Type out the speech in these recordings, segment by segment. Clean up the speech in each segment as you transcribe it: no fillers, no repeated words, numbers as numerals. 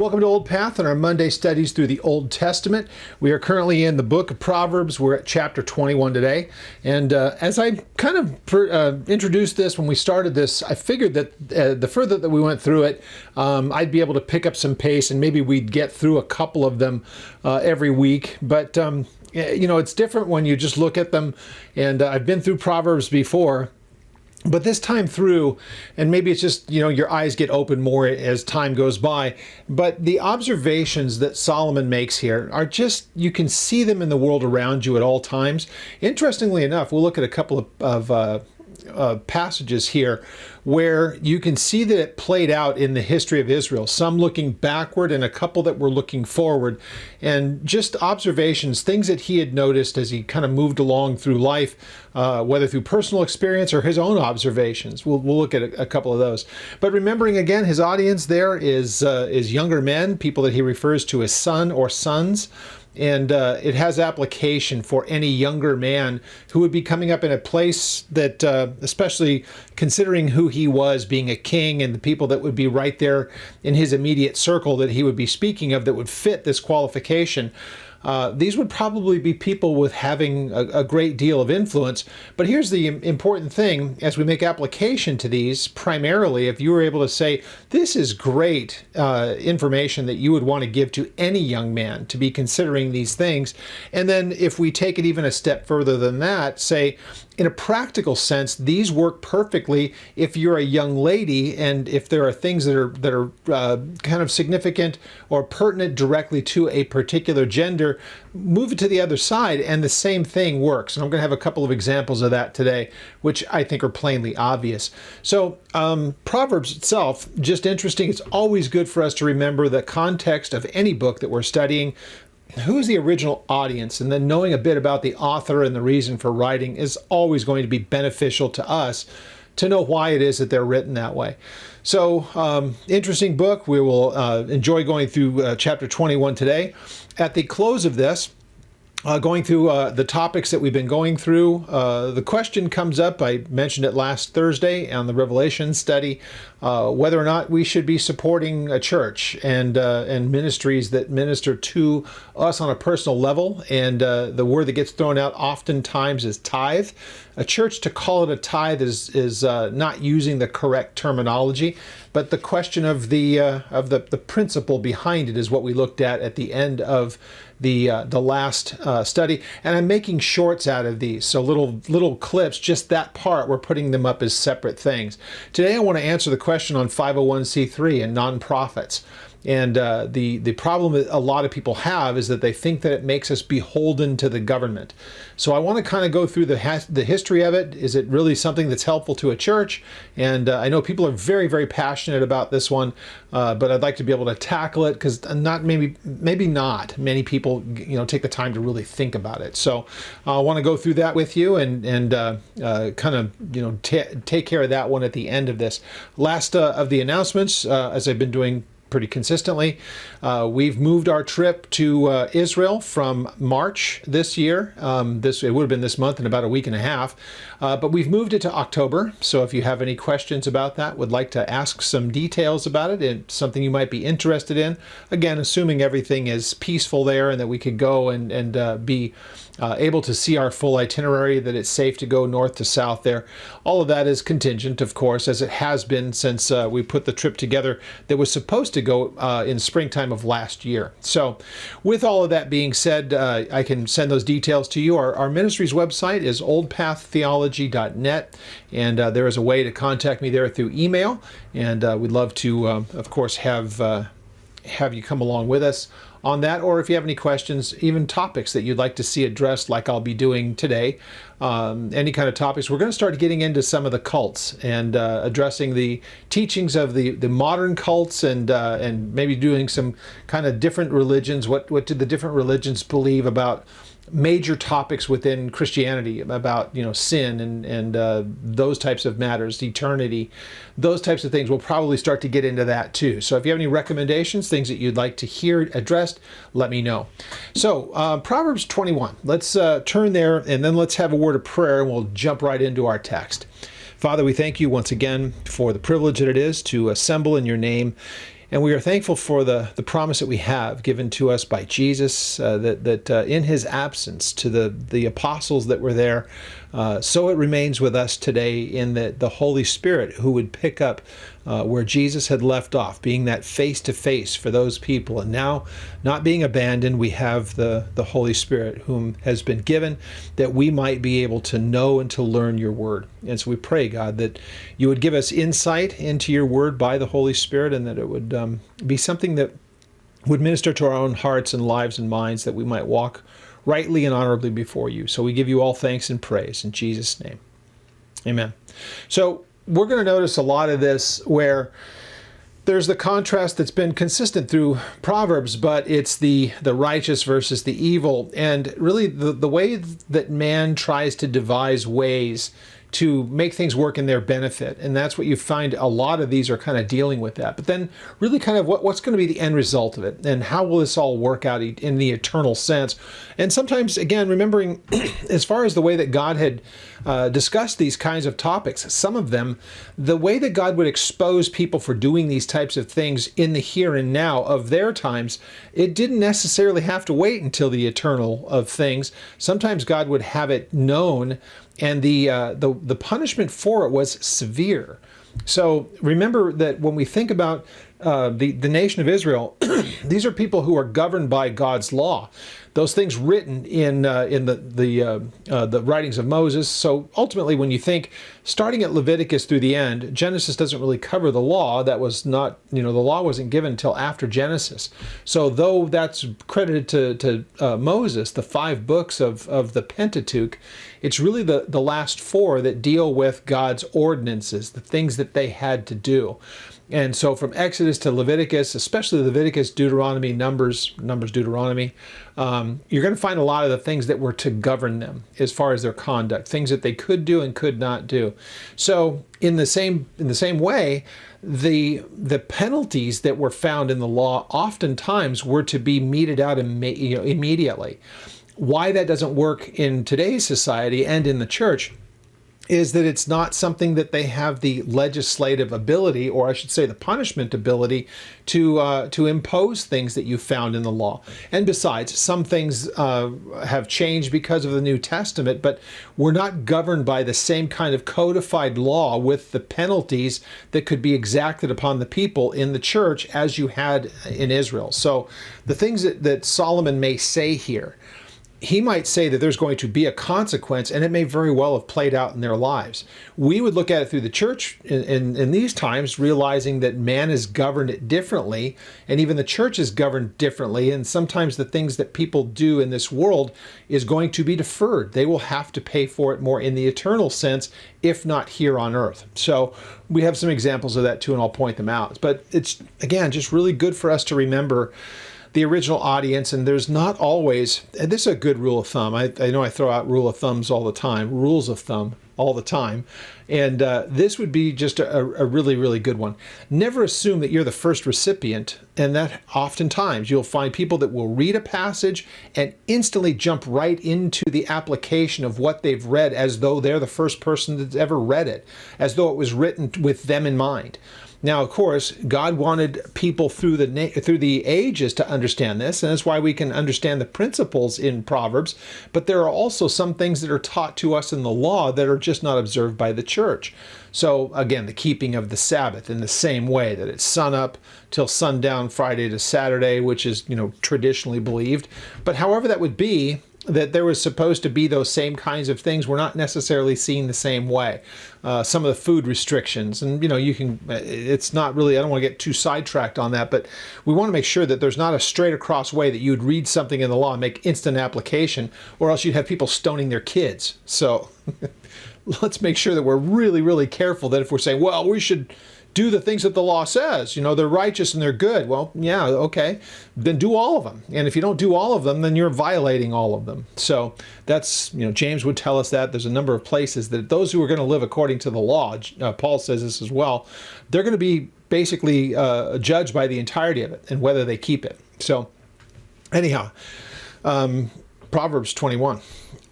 Welcome to Old Path and our Monday studies through the Old Testament. We are currently in the book of Proverbs. We're at chapter 21 today. And as I kind of introduced this when we started this, I figured that the further that we went through it, I'd be able to pick up some pace and maybe we'd get through a couple of them every week. But, you know, it's different when you just look at them. And I've been through Proverbs before. But this time through, and maybe it's just, you know, your eyes get open more as time goes by, but the observations that Solomon makes here are just, you can see them in the world around you at all times. Interestingly enough, we'll look at a couple of passages here where you can see that it played out in the history of Israel, some looking backward and a couple that were looking forward, and just observations, things that he had noticed as he kind of moved along through life, whether through personal experience or his own observations. We'll look at a couple of those. But remembering again, his audience there is younger men, people that he refers to as son or sons. And it has application for any younger man who would be coming up in a place that, especially considering who he was, being a king, and the people that would be right there in his immediate circle that he would be speaking of that would fit this qualification. These would probably be people with having a great deal of influence. But here's the important thing, as we make application to these, primarily, if you were able to say, this is great information that you would want to give to any young man to be considering these things. And then if we take it even a step further than that, say, in a practical sense, these work perfectly if you're a young lady and if there are things that are kind of significant or pertinent directly to a particular gender, move it to the other side and the same thing works. And I'm going to have a couple of examples of that today, which I think are plainly obvious. So Proverbs itself, just interesting. It's always good for us to remember the context of any book that we're studying. Who is the original audience? And then knowing a bit about the author and the reason for writing is always going to be beneficial to us to know why it is that they're written that way. So, interesting book. We will enjoy going through chapter 21 today. At the close of this, going through the topics that we've been going through, the question comes up, I mentioned it last Thursday on the Revelation study, whether or not we should be supporting a church and ministries that minister to us on a personal level. And the word that gets thrown out oftentimes is tithe. A church, to call it a tithe is not using the correct terminology, but the question of the principle behind it is what we looked at the end of the last study. And I'm making shorts out of these, so little clips, just that part, we're putting them up as separate things. Today I want to answer the question on 501c3 and nonprofits. And the problem that a lot of people have is that they think that it makes us beholden to the government. So I want to kind of go through the history of it. Is it really something that's helpful to a church? And I know people are very, very passionate about this one, but I'd like to be able to tackle it because maybe not many people, you know, take the time to really think about it. So I want to go through that with you and kind of, you know, take care of that one at the end of this. Last of the announcements, as I've been doing pretty consistently. We've moved our trip to Israel from March this year. It would have been this month in about a week and a half, but we've moved it to October. So if you have any questions about that, would like to ask some details about it, and something you might be interested in, again, assuming everything is peaceful there and that we could go and be able to see our full itinerary, that it's safe to go north to south there. All of that is contingent, of course, as it has been since we put the trip together that was supposed to go in springtime of last year. So with all of that being said, I can send those details to you. Our ministry's website is oldpaththeology.net, and there is a way to contact me there through email, and we'd love to, of course, have you come along with us on that, or if you have any questions, even topics that you'd like to see addressed, like I'll be doing today, any kind of topics. We're going to start getting into some of the cults and addressing the teachings of the modern cults and maybe doing some kind of different religions. What did the different religions believe about major topics within Christianity, about, you know, sin and those types of matters, eternity, those types of things. We'll probably start to get into that too. So if you have any recommendations, things that you'd like to hear addressed, let me know. So Proverbs 21, let's turn there and then let's have a word of prayer and we'll jump right into our text. Father, we thank you once again for the privilege that it is to assemble in your name And we are thankful for the promise that we have given to us by Jesus, that in his absence to the apostles that were there, so it remains with us today in the Holy Spirit who would pick up where Jesus had left off, being that face-to-face for those people. And now, not being abandoned, we have the Holy Spirit whom has been given that we might be able to know and to learn your word. And so we pray, God, that you would give us insight into your word by the Holy Spirit, and that it would be something that would minister to our own hearts and lives and minds, that we might walk rightly and honorably before you. So we give you all thanks and praise in Jesus' name. Amen. So we're going to notice a lot of this where there's the contrast that's been consistent through Proverbs, but it's the righteous versus the evil, and really the way that man tries to devise ways to make things work in their benefit. And that's what you find a lot of these are kind of dealing with that. But then really kind of what's going to be the end result of it, and how will this all work out in the eternal sense? And sometimes, again, remembering as far as the way that God had discussed these kinds of topics, some of them, the way that God would expose people for doing these types of things in the here and now of their times, it didn't necessarily have to wait until the eternal of things. Sometimes God would have it known, and the punishment for it was severe. So remember that when we think about the nation of Israel, these are people who are governed by God's law. Those things written in the writings of Moses. So ultimately, when you think, starting at Leviticus through the end, Genesis doesn't really cover the law. That was not, the law wasn't given until after Genesis. So though that's credited to Moses, the 5 books of the Pentateuch, it's really the last 4 that deal with God's ordinances, the things that they had to do. And so from Exodus to Leviticus, especially Leviticus, Deuteronomy, Numbers, Deuteronomy, you're going to find a lot of the things that were to govern them as far as their conduct, things that they could do and could not do. So in the same way, the penalties that were found in the law oftentimes were to be meted out immediately. Why that doesn't work in today's society and in the church is that it's not something that they have the legislative ability, or I should say the punishment ability, to impose things that you found in the law. And besides, some things have changed because of the New Testament, but we're not governed by the same kind of codified law with the penalties that could be exacted upon the people in the church as you had in Israel. So the things that Solomon may say here, he might say that there's going to be a consequence, and it may very well have played out in their lives. We would look at it through the church in these times, realizing that man is governed differently, and even the church is governed differently, and sometimes the things that people do in this world is going to be deferred. They will have to pay for it more in the eternal sense, if not here on earth. So we have some examples of that too, and I'll point them out. But it's, again, just really good for us to remember the original audience, and there's not always, and this is a good rule of thumb. I know I throw out rule of thumbs all the time, rules of thumb all the time, and this would be just a really, really good one. Never assume that you're the first recipient, and that oftentimes you'll find people that will read a passage and instantly jump right into the application of what they've read as though they're the first person that's ever read it, as though it was written with them in mind. Now, of course, God wanted people through the ages to understand this, and that's why we can understand the principles in Proverbs. But there are also some things that are taught to us in the law that are just not observed by the church. So, again, the keeping of the Sabbath in the same way that it's sun up till sundown Friday to Saturday, which is, traditionally believed. But however that would be, that there was supposed to be those same kinds of things were not necessarily seen the same way. Some of the food restrictions, and it's not really, I don't want to get too sidetracked on that, but we want to make sure that there's not a straight across way that you would read something in the law and make instant application, or else you'd have people stoning their kids. So let's make sure that we're really, really careful that if we're saying, well, we should do the things that the law says, they're righteous and they're good. Well, yeah, okay, then do all of them. And if you don't do all of them, then you're violating all of them. So that's, James would tell us that. There's a number of places that those who are going to live according to the law, Paul says this as well, they're going to be basically judged by the entirety of it and whether they keep it. So anyhow, Proverbs 21.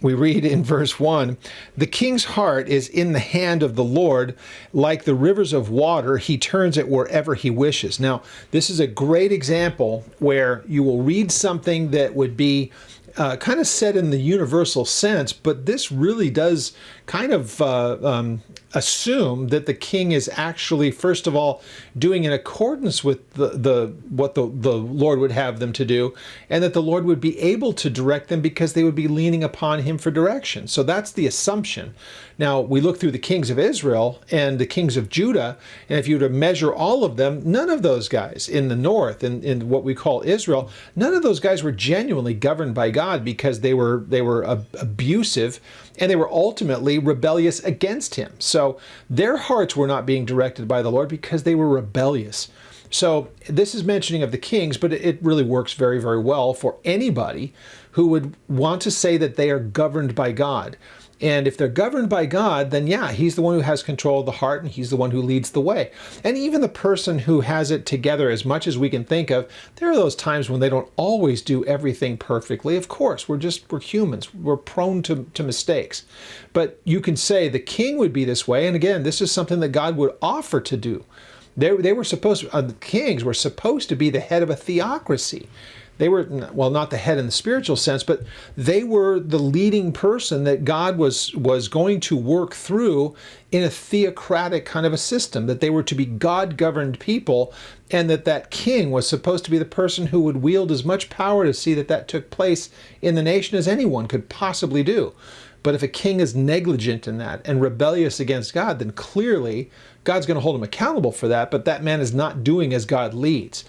We read in verse 1, "The king's heart is in the hand of the Lord, like the rivers of water, he turns it wherever he wishes." Now, this is a great example where you will read something that would be kind of said in the universal sense, but this really does kind of assume that the king is actually, first of all, doing in accordance with what the Lord would have them to do, and that the Lord would be able to direct them because they would be leaning upon him for direction. So that's the assumption. Now, we look through the kings of Israel and the kings of Judah, and if you were to measure all of them, none of those guys in the north, in what we call Israel, none of those guys were genuinely governed by God, because they were abusive, and they were ultimately rebellious against him. So their hearts were not being directed by the Lord because they were rebellious. So this is mentioning of the kings, but it really works very, very well for anybody who would want to say that they are governed by God. And if they're governed by God, then yeah, he's the one who has control of the heart, and he's the one who leads the way. And even the person who has it together as much as we can think of, there are those times when they don't always do everything perfectly. Of course, we're humans. We're prone to mistakes. But you can say the king would be this way. And again, this is something that God would offer to do. They were supposed to, the kings were supposed to be the head of a theocracy. They were, well, not the head in the spiritual sense, but they were the leading person that God was going to work through in a theocratic kind of a system, that they were to be God-governed people, and that king was supposed to be the person who would wield as much power to see that that took place in the nation as anyone could possibly do. But if a king is negligent in that and rebellious against God, then clearly God's going to hold him accountable for that, but that man is not doing as God leads.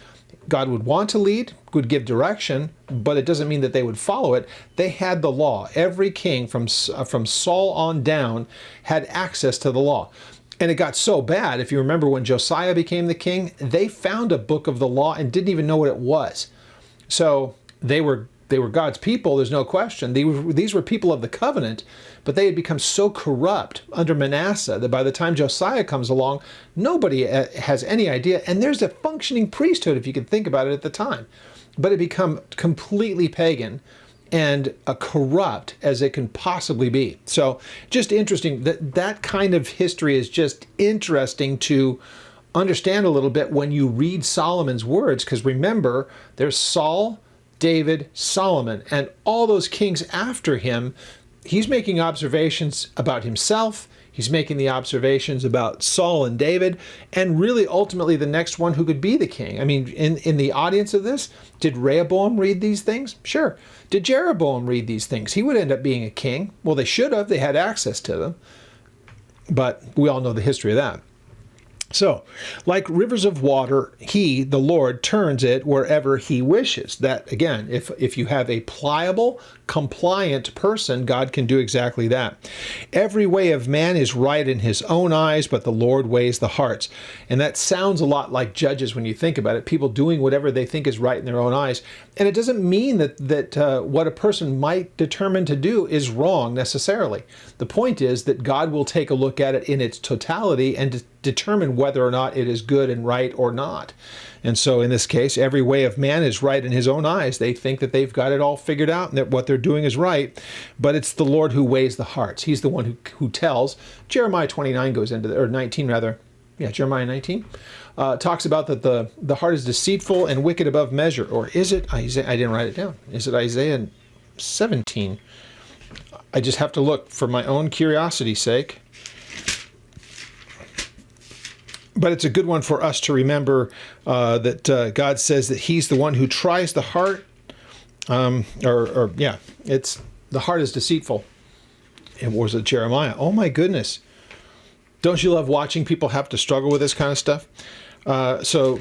God would want to lead, would give direction, but it doesn't mean that they would follow it. They had the law. Every king from Saul on down had access to the law. And it got so bad, if you remember when Josiah became the king, they found a book of the law and didn't even know what it was. So they were God's people, there's no question. These were people of the covenant, but they had become so corrupt under Manasseh that by the time Josiah comes along, nobody has any idea. And there's a functioning priesthood, if you could think about it at the time. But it become completely pagan and corrupt as it can possibly be. So just interesting. That kind of history is just interesting to understand a little bit when you read Solomon's words, because remember, there's Saul, David, Solomon, and all those kings after him. He's making observations about himself. He's making the observations about Saul and David, and really ultimately the next one who could be the king. I mean, in the audience of this, did Rehoboam read these things? Sure. Did Jeroboam read these things? He would end up being a king. Well, they should have. They had access to them. But we all know the history of that. So, like rivers of water, he, the Lord, turns it wherever he wishes. That, again, if you have a pliable, compliant person, God can do exactly that. Every way of man is right in his own eyes, but the Lord weighs the hearts. And that sounds a lot like Judges when you think about it, people doing whatever they think is right in their own eyes. And it doesn't mean that what a person might determine to do is wrong necessarily. The point is that God will take a look at it in its totality and determine whether or not it is good and right or not. And so in this case, every way of man is right in his own eyes. They think that they've got it all figured out and that what they're doing is right, but it's the Lord who weighs the hearts. He's the one who tells. Jeremiah 29 goes into, or 19 rather. Yeah, Jeremiah 19 talks about that the heart is deceitful and wicked above measure. Or is it Isaiah? I didn't write it down. Is it Isaiah 17? I just have to look for my own curiosity's sake. But it's a good one for us to remember that God says that he's the one who tries the heart. It's the heart is deceitful. And was it Jeremiah? Oh my goodness. Don't you love watching people have to struggle with this kind of stuff? So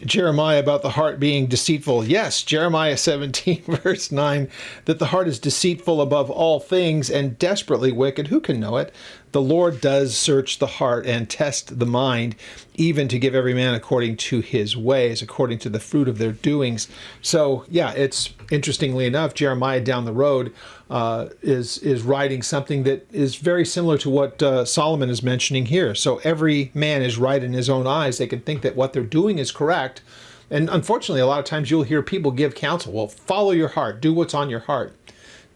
Jeremiah about the heart being deceitful. Yes, Jeremiah 17 verse 9, that the heart is deceitful above all things and desperately wicked. Who can know it? The Lord does search the heart and test the mind, even to give every man according to his ways, according to the fruit of their doings. So yeah, it's interestingly enough, Jeremiah down the road is writing something that is very similar to what Solomon is mentioning here. So every man is right in his own eyes. They can think that what they're doing is correct. And unfortunately, a lot of times you'll hear people give counsel. Well, follow your heart. Do what's on your heart.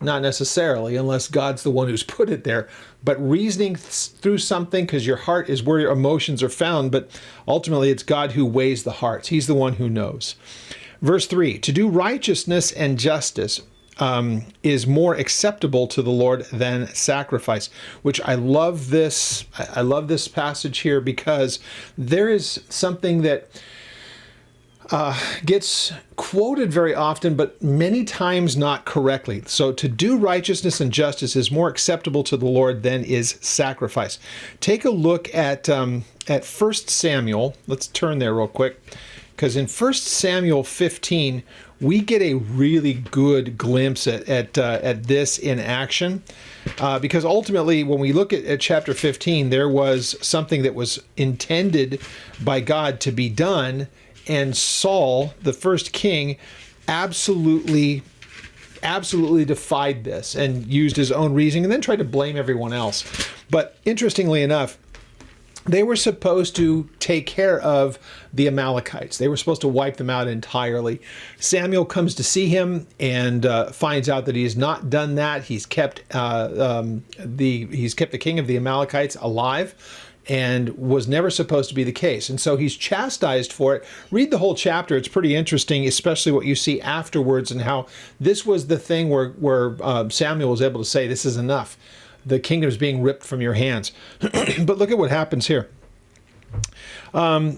Not necessarily, unless God's the one who's put it there. But reasoning through something, because your heart is where your emotions are found, but ultimately it's God who weighs the hearts. He's the one who knows. Verse 3, to do righteousness and justice is more acceptable to the Lord than sacrifice, which I love this. I love this passage here because there is something that gets quoted very often, but many times not correctly. So to do righteousness and justice is more acceptable to the Lord than is sacrifice. Take a look at 1 Samuel. Let's turn there real quick, because in 1 Samuel 15, we get a really good glimpse at this in action. Because ultimately, when we look at chapter 15, there was something that was intended by God to be done, and Saul, the first king, absolutely defied this and used his own reasoning and then tried to blame everyone else. But interestingly enough, they were supposed to take care of the Amalekites. They were supposed to wipe them out entirely. Samuel comes to see him and finds out that he has not done that. He's kept the king of the Amalekites alive, and was never supposed to be the case. And so he's chastised for it. Read the whole chapter. It's pretty interesting, especially what you see afterwards and how this was the thing where Samuel was able to say, this is enough. The kingdom is being ripped from your hands. But look at what happens here.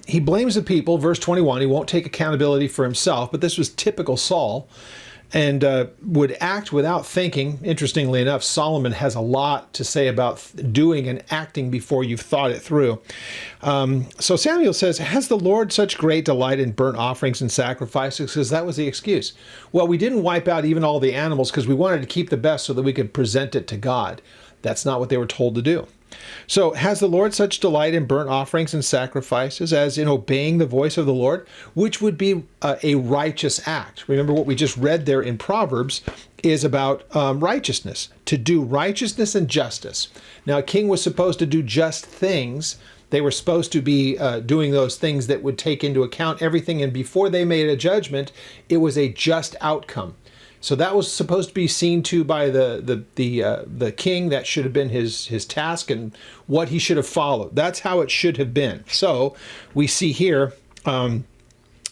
He blames the people, verse 21. He won't take accountability for himself, but this was typical Saul, and would act without thinking. Interestingly enough, Solomon has a lot to say about doing and acting before you've thought it through. So Samuel says, has the Lord such great delight in burnt offerings and sacrifices? Because that was the excuse. Well, we didn't wipe out even all the animals because we wanted to keep the best so that we could present it to God. That's not what they were told to do. So has the Lord such delight in burnt offerings and sacrifices as in obeying the voice of the Lord, which would be a righteous act? Remember what we just read there in Proverbs is about righteousness, to do righteousness and justice. Now, a king was supposed to do just things. They were supposed to be doing those things that would take into account everything. And before they made a judgment, it was a just outcome. So that was supposed to be seen to by the king. That should have been his task and what he should have followed. That's how it should have been. So we see here, to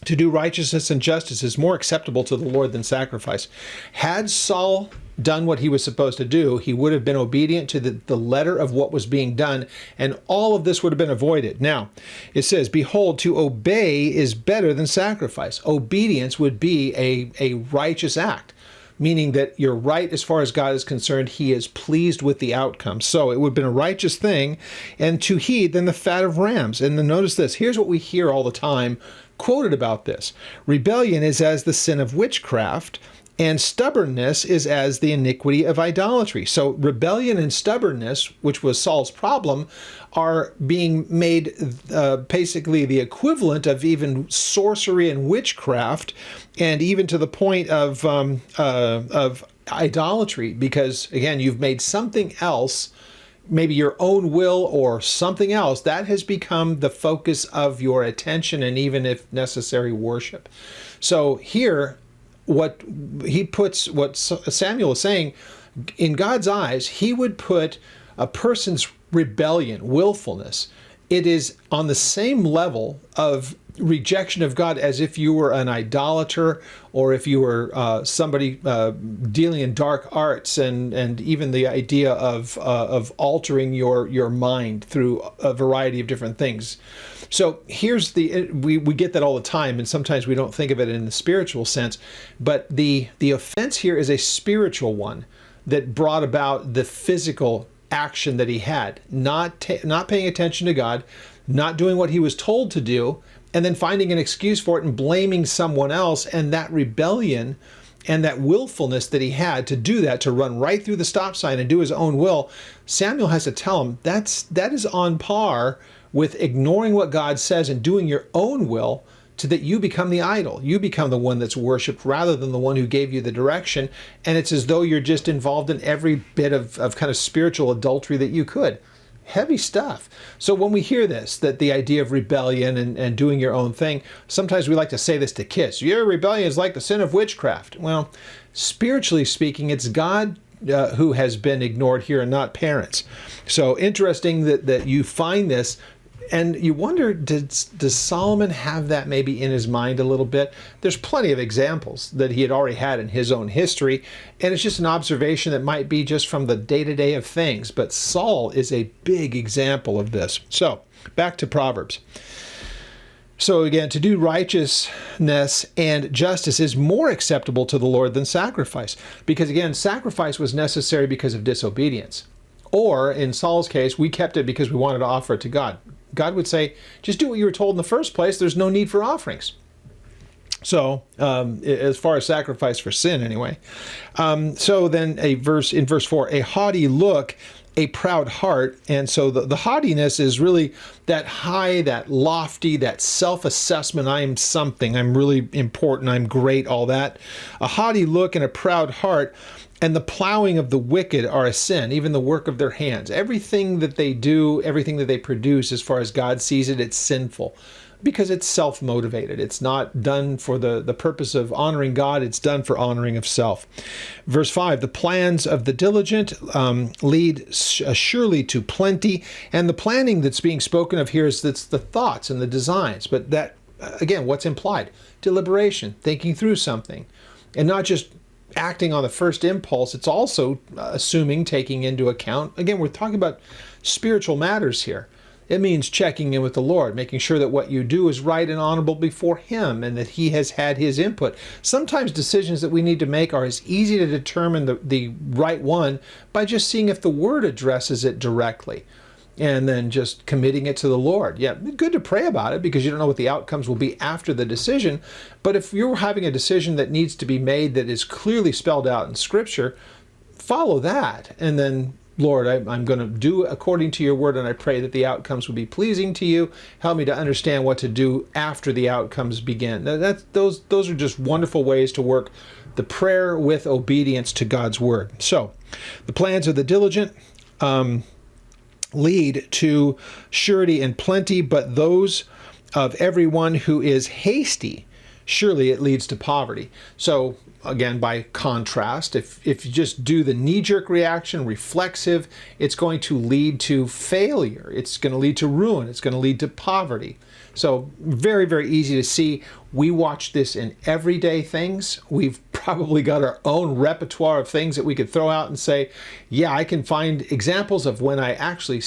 do righteousness and justice is more acceptable to the Lord than sacrifice. Had Saul done what he was supposed to do, he would have been obedient to the letter of what was being done, and all of this would have been avoided. Now, it says, behold, to obey is better than sacrifice. Obedience would be a righteous act, meaning that you're right as far as God is concerned. He is pleased with the outcome. So it would have been a righteous thing, and to heed than the fat of rams. And then notice this. Here's what we hear all the time quoted about this. Rebellion is as the sin of witchcraft, and stubbornness is as the iniquity of idolatry. So rebellion and stubbornness, which was Saul's problem, are being made basically the equivalent of even sorcery and witchcraft, and even to the point of idolatry, because again, you've made something else, maybe your own will or something else, that has become the focus of your attention and even, if necessary, worship. So here, what Samuel is saying, in God's eyes, he would put a person's rebellion, willfulness, it is on the same level of rejection of God as if you were an idolater, or if you were somebody dealing in dark arts, and even the idea of altering your mind through a variety of different things. So here's we get that all the time, and sometimes we don't think of it in the spiritual sense, but the offense here is a spiritual one that brought about the physical action that he had, not paying attention to God, not doing what he was told to do, and then finding an excuse for it and blaming someone else. And that rebellion and that willfulness that he had to do that, to run right through the stop sign and do his own will, Samuel has to tell him that is on par with ignoring what God says and doing your own will, to that you become the idol. You become the one that's worshipped rather than the one who gave you the direction. And it's as though you're just involved in every bit of kind of spiritual adultery that you could. Heavy stuff. So when we hear this, that the idea of rebellion and doing your own thing, sometimes we like to say this to kids. Your rebellion is like the sin of witchcraft. Well, spiritually speaking, it's God who has been ignored here and not parents. So interesting that you find this. And you wonder, does Solomon have that maybe in his mind a little bit? There's plenty of examples that he had already had in his own history, and it's just an observation that might be just from the day-to-day of things. But Saul is a big example of this. So, back to Proverbs. So again, to do righteousness and justice is more acceptable to the Lord than sacrifice. Because again, sacrifice was necessary because of disobedience. Or, in Saul's case, we kept it because we wanted to offer it to God. God would say, just do what you were told in the first place. There's no need for offerings. So, as far as sacrifice for sin, anyway. So then in verse 4, a haughty look, a proud heart. And so the haughtiness is really that high, that lofty, that self-assessment. I am something. I'm really important. I'm great, all that. A haughty look and a proud heart. And the plowing of the wicked are a sin, even the work of their hands. Everything that they do, everything that they produce, as far as God sees it, it's sinful because it's self-motivated. It's not done for the purpose of honoring God. It's done for honoring of self. Verse 5, the plans of the diligent lead surely to plenty. And the planning that's being spoken of here is that's the thoughts and the designs. But that, again, what's implied? Deliberation, thinking through something, and not just acting on the first impulse. It's also assuming, taking into account. Again, we're talking about spiritual matters here. It means checking in with the Lord, making sure that what you do is right and honorable before Him and that He has had His input. Sometimes decisions that we need to make are as easy to determine the right one by just seeing if the Word addresses it directly, and then just committing it to the Lord. Yeah, good to pray about it because you don't know what the outcomes will be after the decision. But if you're having a decision that needs to be made that is clearly spelled out in Scripture, follow that. And then, Lord, I'm going to do according to your word, and I pray that the outcomes will be pleasing to you. Help me to understand what to do after the outcomes begin. Those are just wonderful ways to work the prayer with obedience to God's word. So, the plans of the diligent lead to surety and plenty, but those of everyone who is hasty, surely it leads to poverty. So again, by contrast, if you just do the knee-jerk reaction, reflexive, it's going to lead to failure. It's going to lead to ruin. It's going to lead to poverty. So very, very easy to see. We watch this in everyday things. We've probably got our own repertoire of things that we could throw out and say, yeah, I can find examples of when I actually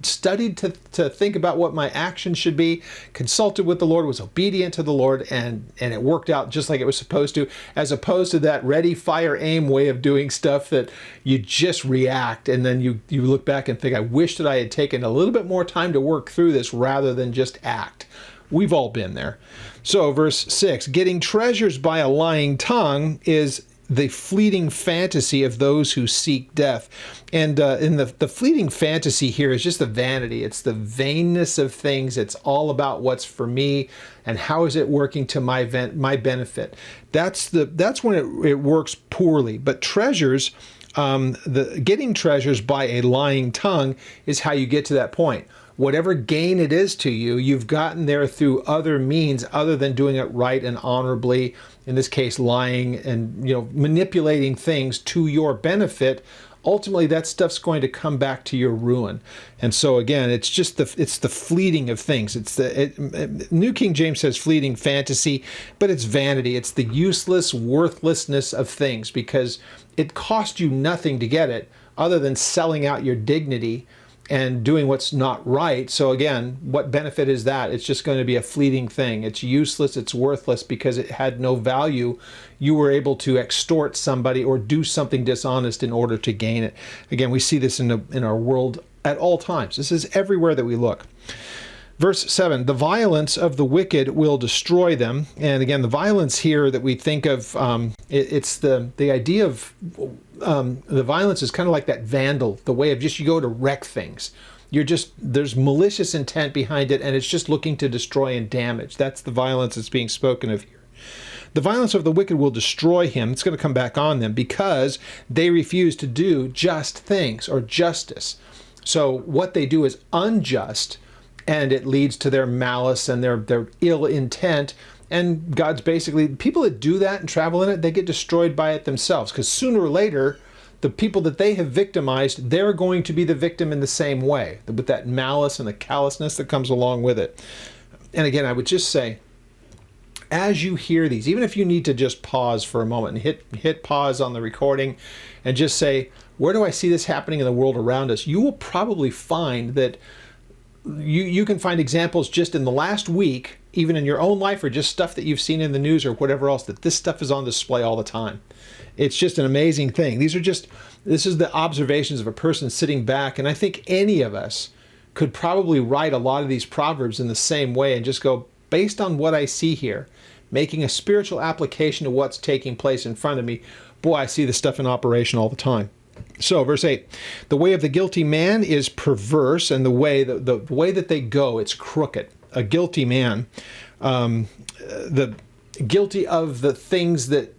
studied to think about what my action should be, consulted with the Lord, was obedient to the Lord, and it worked out just like it was supposed to, as opposed to that ready, fire, aim way of doing stuff that you just react, and then you look back and think, I wish that I had taken a little bit more time to work through this rather than just act. We've all been there. So verse 6, getting treasures by a lying tongue is the fleeting fantasy of those who seek death. And in the fleeting fantasy here is just the vanity. It's the vainness of things. It's all about what's for me and how is it working to my benefit. That's when it works poorly. But treasures, getting treasures by a lying tongue is how you get to that point. Whatever gain it is to you, you've gotten there through other means other than doing it right and honorably, in this case lying and manipulating things to your benefit. Ultimately, that stuff's going to come back to your ruin. And so again, it's just the fleeting of things. New King James says fleeting fantasy, but it's vanity. It's the useless worthlessness of things because it cost you nothing to get it other than selling out your dignity and doing what's not right. So again, what benefit is that? It's just going to be a fleeting thing. It's useless, it's worthless because it had no value. You were able to extort somebody or do something dishonest in order to gain it. Again, we see this in our world at all times. This is everywhere that we look. Verse 7, the violence of the wicked will destroy them. And again, the violence here that we think of, it's the idea of the violence is kind of like that vandal, the way of just you go to wreck things. There's malicious intent behind it, and it's just looking to destroy and damage. That's the violence that's being spoken of here. The violence of the wicked will destroy him. It's going to come back on them because they refuse to do just things or justice. So what they do is unjust, and it leads to their malice and their ill intent. And God's basically, people that do that and travel in it, they get destroyed by it themselves because sooner or later, the people that they have victimized, they're going to be the victim in the same way, with that malice and the callousness that comes along with it. And again, I would just say, as you hear these, even if you need to just pause for a moment and hit pause on the recording and just say, where do I see this happening in the world around us? You will probably find that you can find examples just in the last week, even in your own life, or just stuff that you've seen in the news or whatever else, that this stuff is on display all the time. It's just an amazing thing. This is the observations of a person sitting back, and I think any of us could probably write a lot of these Proverbs in the same way and just go, based on what I see here, making a spiritual application to what's taking place in front of me. Boy, I see this stuff in operation all the time. So, verse 8, the way of the guilty man is perverse, and the way that they go, it's crooked. A guilty man, the guilty of the things that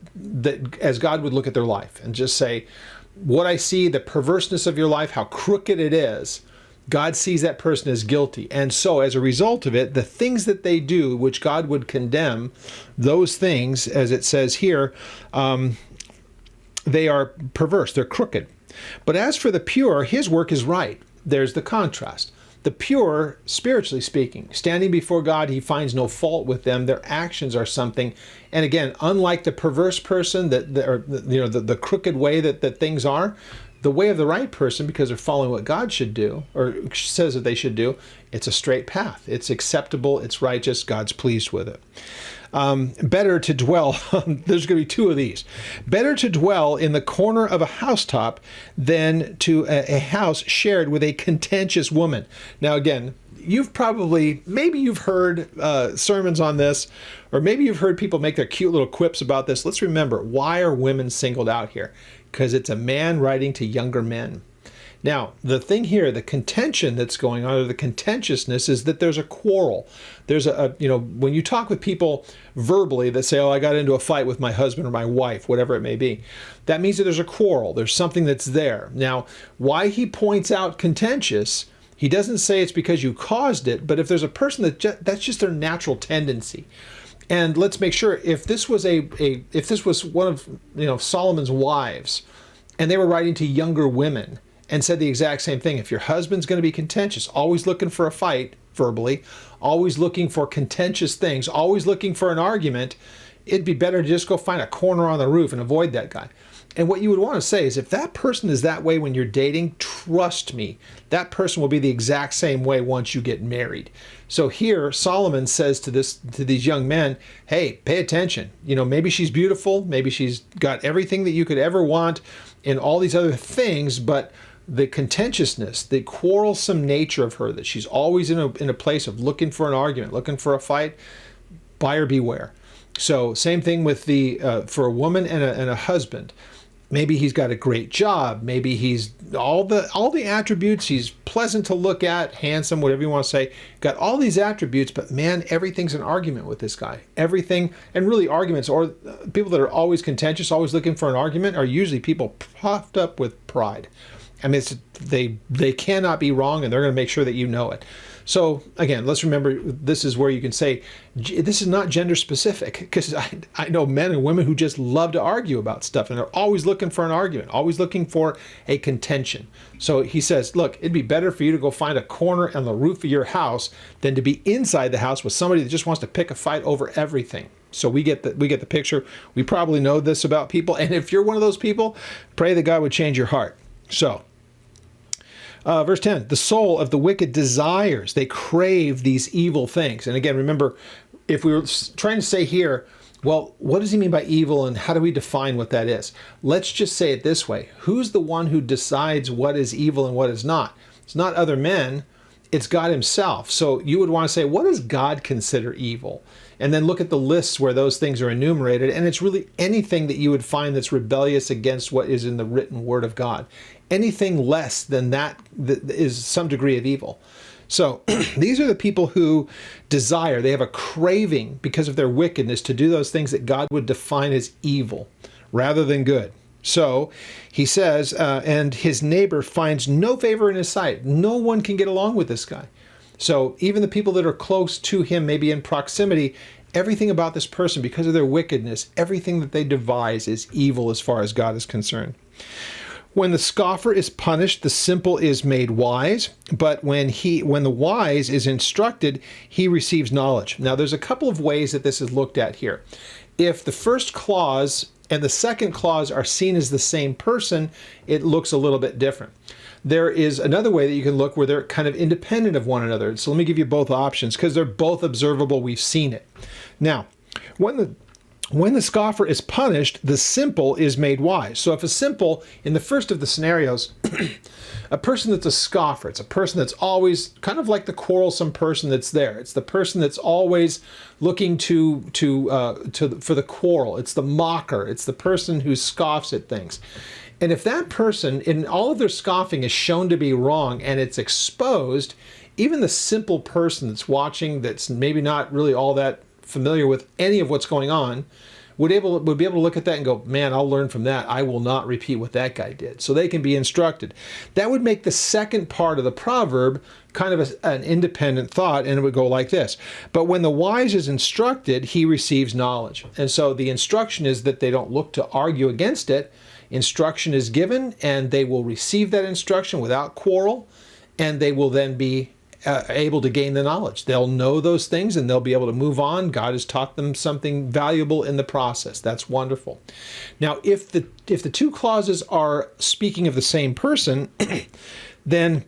as God would look at their life and just say, what I see, the perverseness of your life, how crooked it is, God sees that person as guilty. And so as a result of it, the things that they do, which God would condemn, those things, as it says here, they are perverse, they're crooked. But as for the pure, his work is right. There's the contrast. The pure, spiritually speaking, standing before God, he finds no fault with them. Their actions are something. And again, unlike the perverse person, the crooked way that things are, the way of the right person, because they're following what God should do, or says that they should do, it's a straight path. It's acceptable. It's righteous. God's pleased with it. Better to dwell, there's going to be two of these. Better to dwell in the corner of a housetop than to a house shared with a contentious woman. Now again, maybe you've heard sermons on this, or maybe you've heard people make their cute little quips about this. Let's remember, why are women singled out here? Because it's a man writing to younger men. Now, the thing here, the contention that's going on, or the contentiousness, is that there's a quarrel. There's when you talk with people verbally that say, oh, I got into a fight with my husband or my wife, whatever it may be, that means that there's a quarrel. There's something that's there. Now, why he points out contentious, he doesn't say it's because you caused it, but if there's a person that's just their natural tendency. And let's make sure, if this was one of Solomon's wives, and they were writing to younger women and said the exact same thing, if your husband's going to be contentious, always looking for a fight verbally, always looking for contentious things, always looking for an argument, it'd be better to just go find a corner on the roof and avoid that guy. And what you would want to say is, if that person is that way when you're dating, trust me, that person will be the exact same way once you get married. So here, Solomon says to these young men, hey, pay attention. Maybe she's beautiful, maybe she's got everything that you could ever want and all these other things, but the contentiousness, the quarrelsome nature of her, that she's always in a place of looking for an argument, looking for a fight, buyer beware. So same thing with for a woman and a husband. Maybe he's got a great job. Maybe he's all the attributes. He's pleasant to look at, handsome, whatever you want to say. Got all these attributes, but man, everything's an argument with this guy. Everything, and really arguments, or people that are always contentious, always looking for an argument, are usually people puffed up with pride. I mean, they cannot be wrong, and they're going to make sure that you know it. So again, let's remember, this is where you can say, this is not gender specific, because I know men and women who just love to argue about stuff, and they're always looking for an argument, always looking for a contention. So he says, look, it'd be better for you to go find a corner on the roof of your house than to be inside the house with somebody that just wants to pick a fight over everything. So we get the picture. We probably know this about people, and if you're one of those people, pray that God would change your heart. So verse 10, the soul of the wicked desires, they crave these evil things. And again, remember, if we were trying to say here, well, what does he mean by evil, and how do we define what that is? Let's just say it this way. Who's the one who decides what is evil and what is not? It's not other men, it's God himself. So you would want to say, what does God consider evil? And then look at the lists where those things are enumerated, and it's really anything that you would find that's rebellious against what is in the written word of God. Anything less than that is some degree of evil. So these are the people who desire, they have a craving because of their wickedness to do those things that God would define as evil rather than good. So he says, and his neighbor finds no favor in his sight. No one can get along with this guy. So even the people that are close to him, maybe in proximity, everything about this person, because of their wickedness, everything that they devise is evil as far as God is concerned. When the scoffer is punished, the simple is made wise, but when the wise is instructed, he receives knowledge. Now, there's a couple of ways that this is looked at here. If the first clause and the second clause are seen as the same person, it looks a little bit different. There is another way that you can look where they're kind of independent of one another. So let me give you both options because they're both observable. We've seen it. Now, when the scoffer is punished, the simple is made wise. So if a simple, in the first of the scenarios, a person that's a scoffer, it's a person that's always kind of like the quarrelsome person that's there. It's the person that's always looking for the quarrel. It's the mocker. It's the person who scoffs at things. And if that person, in all of their scoffing, is shown to be wrong and it's exposed, even the simple person that's watching, that's maybe not really all that familiar with any of what's going on, would be able to look at that and go, man, I'll learn from that. I will not repeat what that guy did. So they can be instructed. That would make the second part of the proverb kind of an independent thought, and it would go like this. But when the wise is instructed, he receives knowledge. And so the instruction is that they don't look to argue against it. Instruction is given, and they will receive that instruction without quarrel, and they will then be able to gain the knowledge. They'll know those things and they'll be able to move on. God has taught them something valuable in the process. That's wonderful. Now, if the two clauses are speaking of the same person, then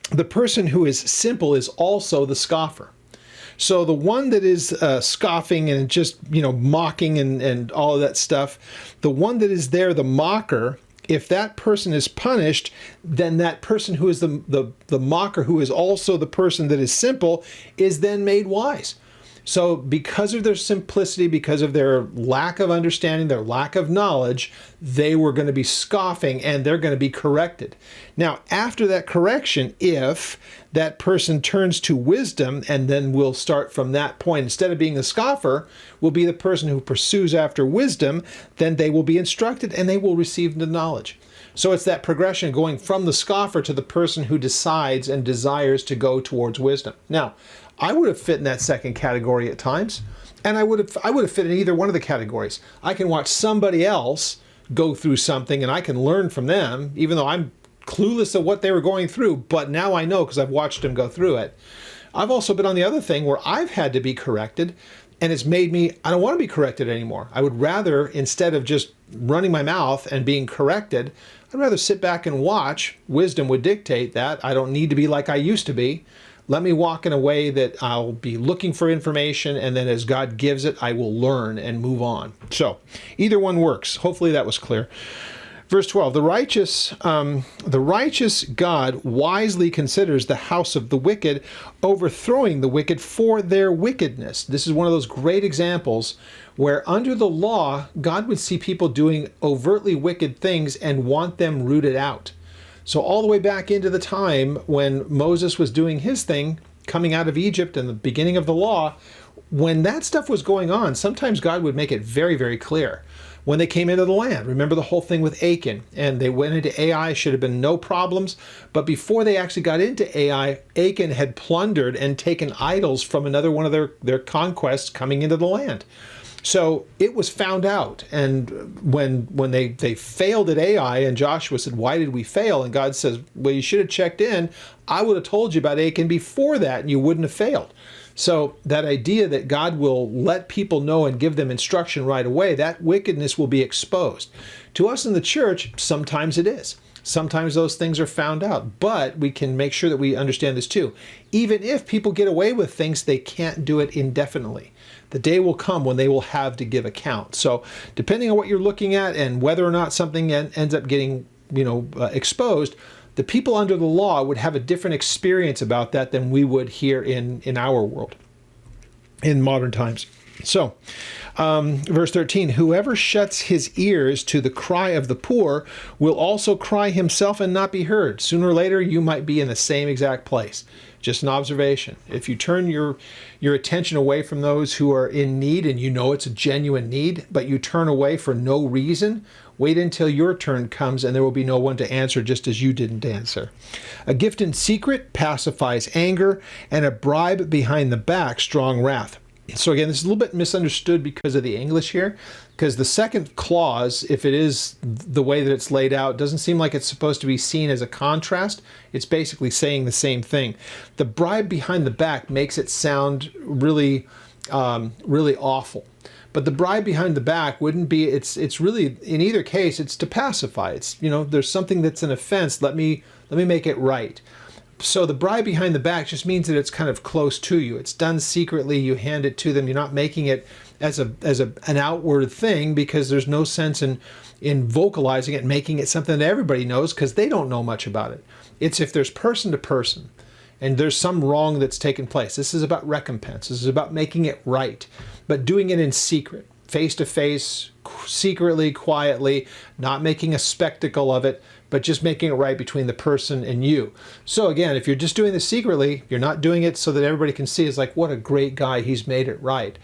the person who is simple is also the scoffer. So the one that is scoffing and just, mocking and all of that stuff, the one that is there, the mocker, if that person is punished, then that person who is the mocker, who is also the person that is simple, is then made wise. So because of their simplicity, because of their lack of understanding, their lack of knowledge, they were going to be scoffing and they're going to be corrected. Now, after that correction, if that person turns to wisdom, and then we'll start from that point, instead of being the scoffer, will be the person who pursues after wisdom, then they will be instructed and they will receive the knowledge. So it's that progression going from the scoffer to the person who decides and desires to go towards wisdom. Now, I would have fit in that second category at times, and I would have fit in either one of the categories. I can watch somebody else go through something and I can learn from them, even though I'm clueless of what they were going through, but now I know because I've watched them go through it. I've also been on the other thing where I've had to be corrected, and it's made me, I don't want to be corrected anymore. I would rather, instead of just running my mouth and being corrected, I'd rather sit back and watch. Wisdom would dictate that. I don't need to be like I used to be. Let me walk in a way that I'll be looking for information, and then as God gives it, I will learn and move on. So either one works. Hopefully that was clear. Verse 12, the righteous God wisely considers the house of the wicked, overthrowing the wicked for their wickedness. This is one of those great examples where under the law, God would see people doing overtly wicked things and want them rooted out. So all the way back into the time when Moses was doing his thing, coming out of Egypt and the beginning of the law, when that stuff was going on, sometimes God would make it very, very clear. When they came into the land, remember the whole thing with Achan, and they went into Ai, should have been no problems, but before they actually got into Ai, Achan had plundered and taken idols from another one of their conquests coming into the land. So it was found out, and when they failed at Ai, and Joshua said, why did we fail? And God says, well, you should have checked in. I would have told you about Achan before that, and you wouldn't have failed. So that idea that God will let people know and give them instruction right away, that wickedness will be exposed. To us in the church, sometimes it is. Sometimes those things are found out, but we can make sure that we understand this too. Even if people get away with things, they can't do it indefinitely. The day will come when they will have to give account. So depending on what you're looking at and whether or not something ends up getting exposed, the people under the law would have a different experience about that than we would here in our world, in modern times. So, verse 13, whoever shuts his ears to the cry of the poor will also cry himself and not be heard. Sooner or later, you might be in the same exact place. Just an observation. If you turn your attention away from those who are in need, and you know it's a genuine need, but you turn away for no reason, wait until your turn comes and there will be no one to answer, just as you didn't answer. A gift in secret pacifies anger, and a bribe behind the back strong wrath. So again, this is a little bit misunderstood because of the English here, because the second clause, if it is the way that it's laid out, doesn't seem like it's supposed to be seen as a contrast. It's basically saying the same thing. The bribe behind the back makes it sound really, really awful. But the bribe behind the back wouldn't be, it's really, in either case, it's to pacify. It's, there's something that's an offense. Let me make it right. So the bribe behind the back just means that it's kind of close to you. It's done secretly. You hand it to them. You're not making it as an outward thing, because there's no sense in vocalizing it and making it something that everybody knows, because they don't know much about it. It's if there's person to person and there's some wrong that's taken place. This is about recompense. This is about making it right, but doing it in secret, face to face, secretly, quietly, not making a spectacle of it, but just making it right between the person and you. So again, if you're just doing this secretly, you're not doing it so that everybody can see, it's like, what a great guy, he's made it right.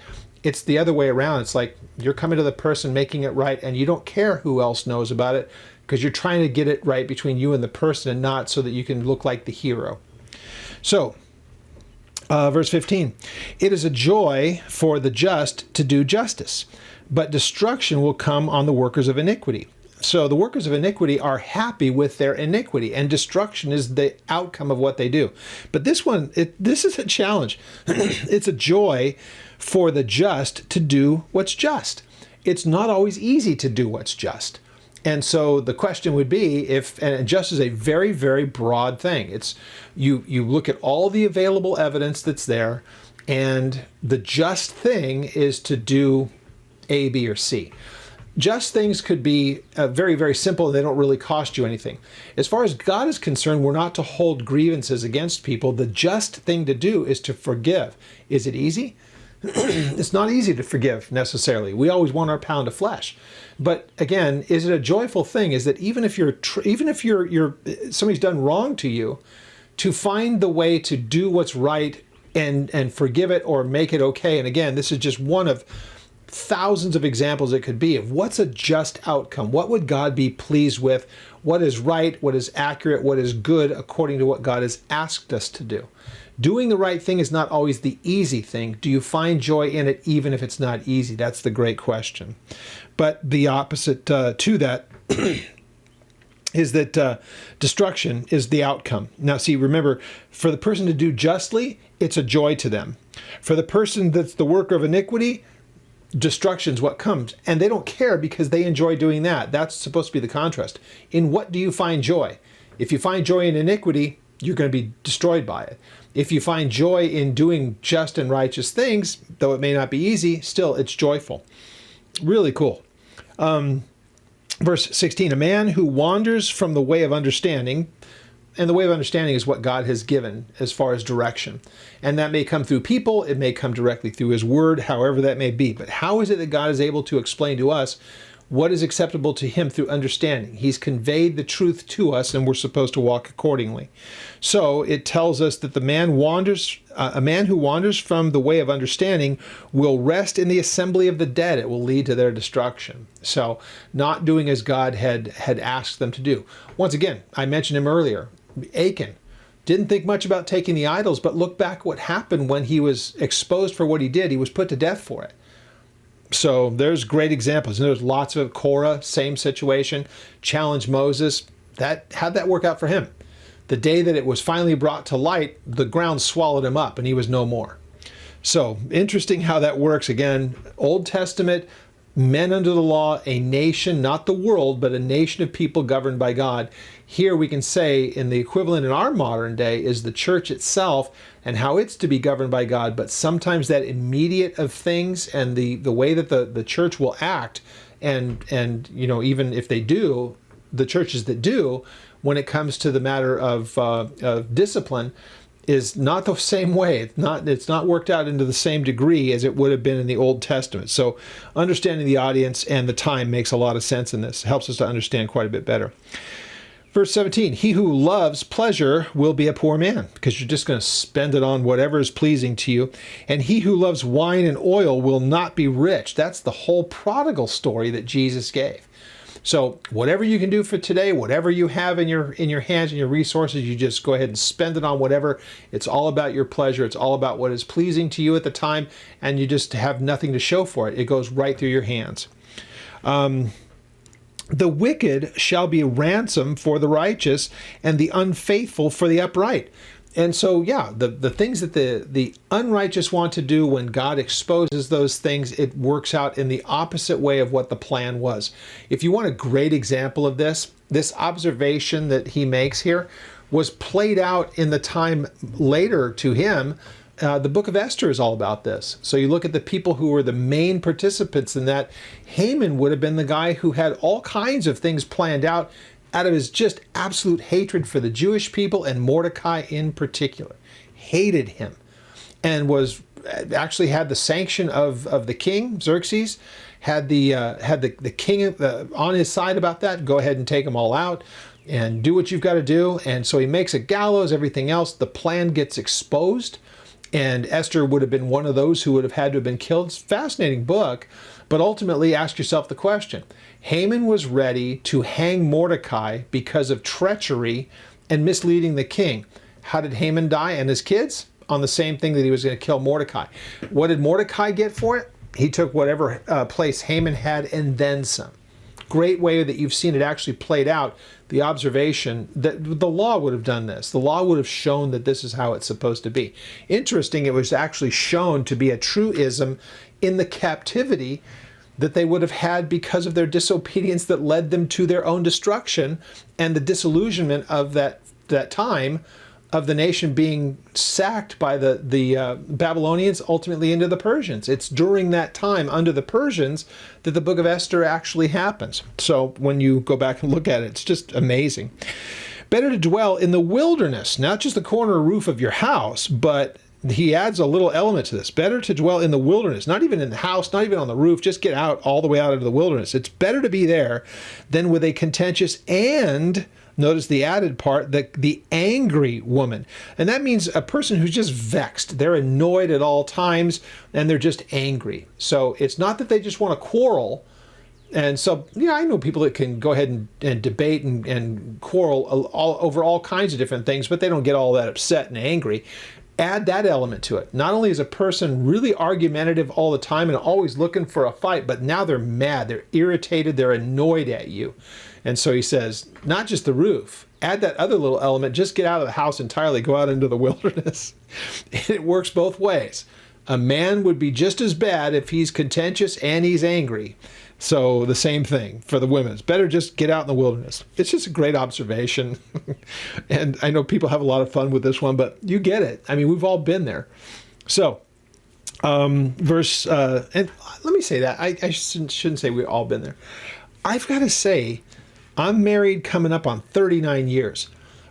It's the other way around. It's like you're coming to the person, making it right, and you don't care who else knows about it, because you're trying to get it right between you and the person, and not so that you can look like the hero. So, verse 15, it is a joy for the just to do justice, but destruction will come on the workers of iniquity. So the workers of iniquity are happy with their iniquity, and destruction is the outcome of what they do. But this one, this is a challenge. It's a joy for the just to do what's just. It's not always easy to do what's just. And so the question would be, and just is a very, very broad thing. It's you look at all the available evidence that's there, and the just thing is to do A, B, or C. Just things could be very, very simple. They don't really cost you anything. As far as God is concerned, we're not to hold grievances against people. The just thing to do is to forgive. Is it easy? It's not easy to forgive necessarily. We always want our pound of flesh. But again, is it a joyful thing? Is that even if somebody's done wrong to you, to find the way to do what's right and forgive it or make it okay. And again, this is just one of thousands of examples it could be of what's a just outcome. What would God be pleased with? What is right? What is accurate? What is good according to what God has asked us to do? Doing the right thing is not always the easy thing. Do you find joy in it even if it's not easy? That's the great question. But the opposite to that is that destruction is the outcome. Now see, remember, for the person to do justly, it's a joy to them. For the person that's the worker of iniquity, destruction's what comes, and they don't care because they enjoy doing that. That's supposed to be the contrast. In what do you find joy? If you find joy in iniquity, you're going to be destroyed by it. If you find joy in doing just and righteous things, though it may not be easy, still it's joyful. Really cool. Verse 16, a man who wanders from the way of understanding, and the way of understanding is what God has given as far as direction. And that may come through people, it may come directly through his word, however that may be. But how is it that God is able to explain to us what is acceptable to him through understanding? He's conveyed the truth to us, and we're supposed to walk accordingly. So it tells us that a man who wanders from the way of understanding will rest in the assembly of the dead. It will lead to their destruction. So not doing as God had asked them to do. Once again, I mentioned him earlier. Achan didn't think much about taking the idols, but look back what happened when he was exposed for what he did. He was put to death for it. So there's great examples. And there's lots of Korah, same situation, challenged Moses. How'd that work out for him? The day that it was finally brought to light, the ground swallowed him up and he was no more. So interesting how that works. Again, Old Testament, men under the law, a nation, not the world, but a nation of people governed by God. Here we can say in the equivalent in our modern day is the church itself and how it's to be governed by God. But sometimes that immediate of things and the way that the church will act and even if they do, the churches that do, when it comes to the matter of discipline, is not the same way. It's not worked out into the same degree as it would have been in the Old Testament. So understanding the audience and the time makes a lot of sense in this. It helps us to understand quite a bit better. Verse 17, he who loves pleasure will be a poor man, because you're just going to spend it on whatever is pleasing to you. And he who loves wine and oil will not be rich. That's the whole prodigal story that Jesus gave. So whatever you can do for today, whatever you have in your hands and your resources, you just go ahead and spend it on whatever. It's all about your pleasure. It's all about what is pleasing to you at the time, and you just have nothing to show for it. It goes right through your hands. The wicked shall be ransom for the righteous, and the unfaithful for the upright. And so, yeah, the things that the unrighteous want to do, when God exposes those things, it works out in the opposite way of what the plan was. If you want a great example of this, this observation that he makes here was played out in the time later to him. The book of Esther is all about this. So you look at the people who were the main participants in that. Haman would have been the guy who had all kinds of things planned out of his just absolute hatred for the Jewish people, and Mordecai in particular. Hated him, and was actually had the sanction of the king, Xerxes, had the king on his side about that. Go ahead and take them all out and do what you've got to do. And so he makes a gallows, everything else. The plan gets exposed. And Esther would have been one of those who would have had to have been killed. It's a fascinating book, but ultimately ask yourself the question. Haman was ready to hang Mordecai because of treachery and misleading the king. How did Haman die and his kids? On the same thing that he was going to kill Mordecai. What did Mordecai get for it? He took whatever place Haman had and then some. Great way that you've seen it actually played out. The observation that the law would have done this. The law would have shown that this is how it's supposed to be. Interesting, it was actually shown to be a truism in the captivity that they would have had because of their disobedience that led them to their own destruction, and the disillusionment of that time of the nation being sacked by the Babylonians, ultimately into the Persians. It's during that time under the Persians that the book of Esther actually happens. So when you go back and look at it, it's just amazing. Better to dwell in the wilderness, not just the corner roof of your house, but he adds a little element to this. Better to dwell in the wilderness, not even in the house, not even on the roof, just get out all the way out into the wilderness. It's better to be there than with a contentious and, notice the added part, the angry woman. And that means a person who's just vexed. They're annoyed at all times, and they're just angry. So it's not that they just want to quarrel. And so, yeah, I know people that can go ahead and debate and quarrel over all kinds of different things, but they don't get all that upset and angry. Add that element to it. Not only is a person really argumentative all the time and always looking for a fight, but now they're mad, they're irritated, they're annoyed at you. And so he says, not just the roof, add that other little element, just get out of the house entirely, go out into the wilderness. It works both ways. A man would be just as bad if he's contentious and he's angry. So the same thing for the women. It's better just get out in the wilderness. It's just a great observation. And I know people have a lot of fun with this one, but you get it. I mean, we've all been there. So and let me say that. I shouldn't say we've all been there. I've got to say, I'm married coming up on 39 years.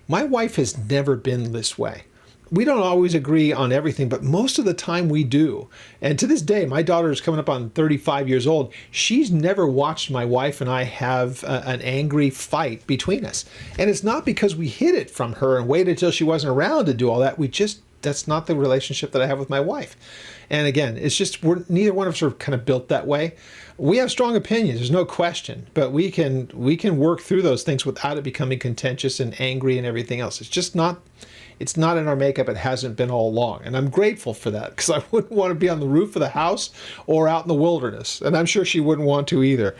My wife has never been this way. We don't always agree on everything, but most of the time we do. And to this day, my daughter is coming up on 35 years old. She's never watched my wife and I have an angry fight between us. And it's not because we hid it from her and waited till she wasn't around to do all that. That's not the relationship that I have with my wife. And again, it's just neither one of us are kind of built that way. We have strong opinions, there's no question, but we can work through those things without it becoming contentious and angry and everything else. It's not in our makeup. It hasn't been all along. And I'm grateful for that, because I wouldn't want to be on the roof of the house or out in the wilderness. And I'm sure she wouldn't want to either.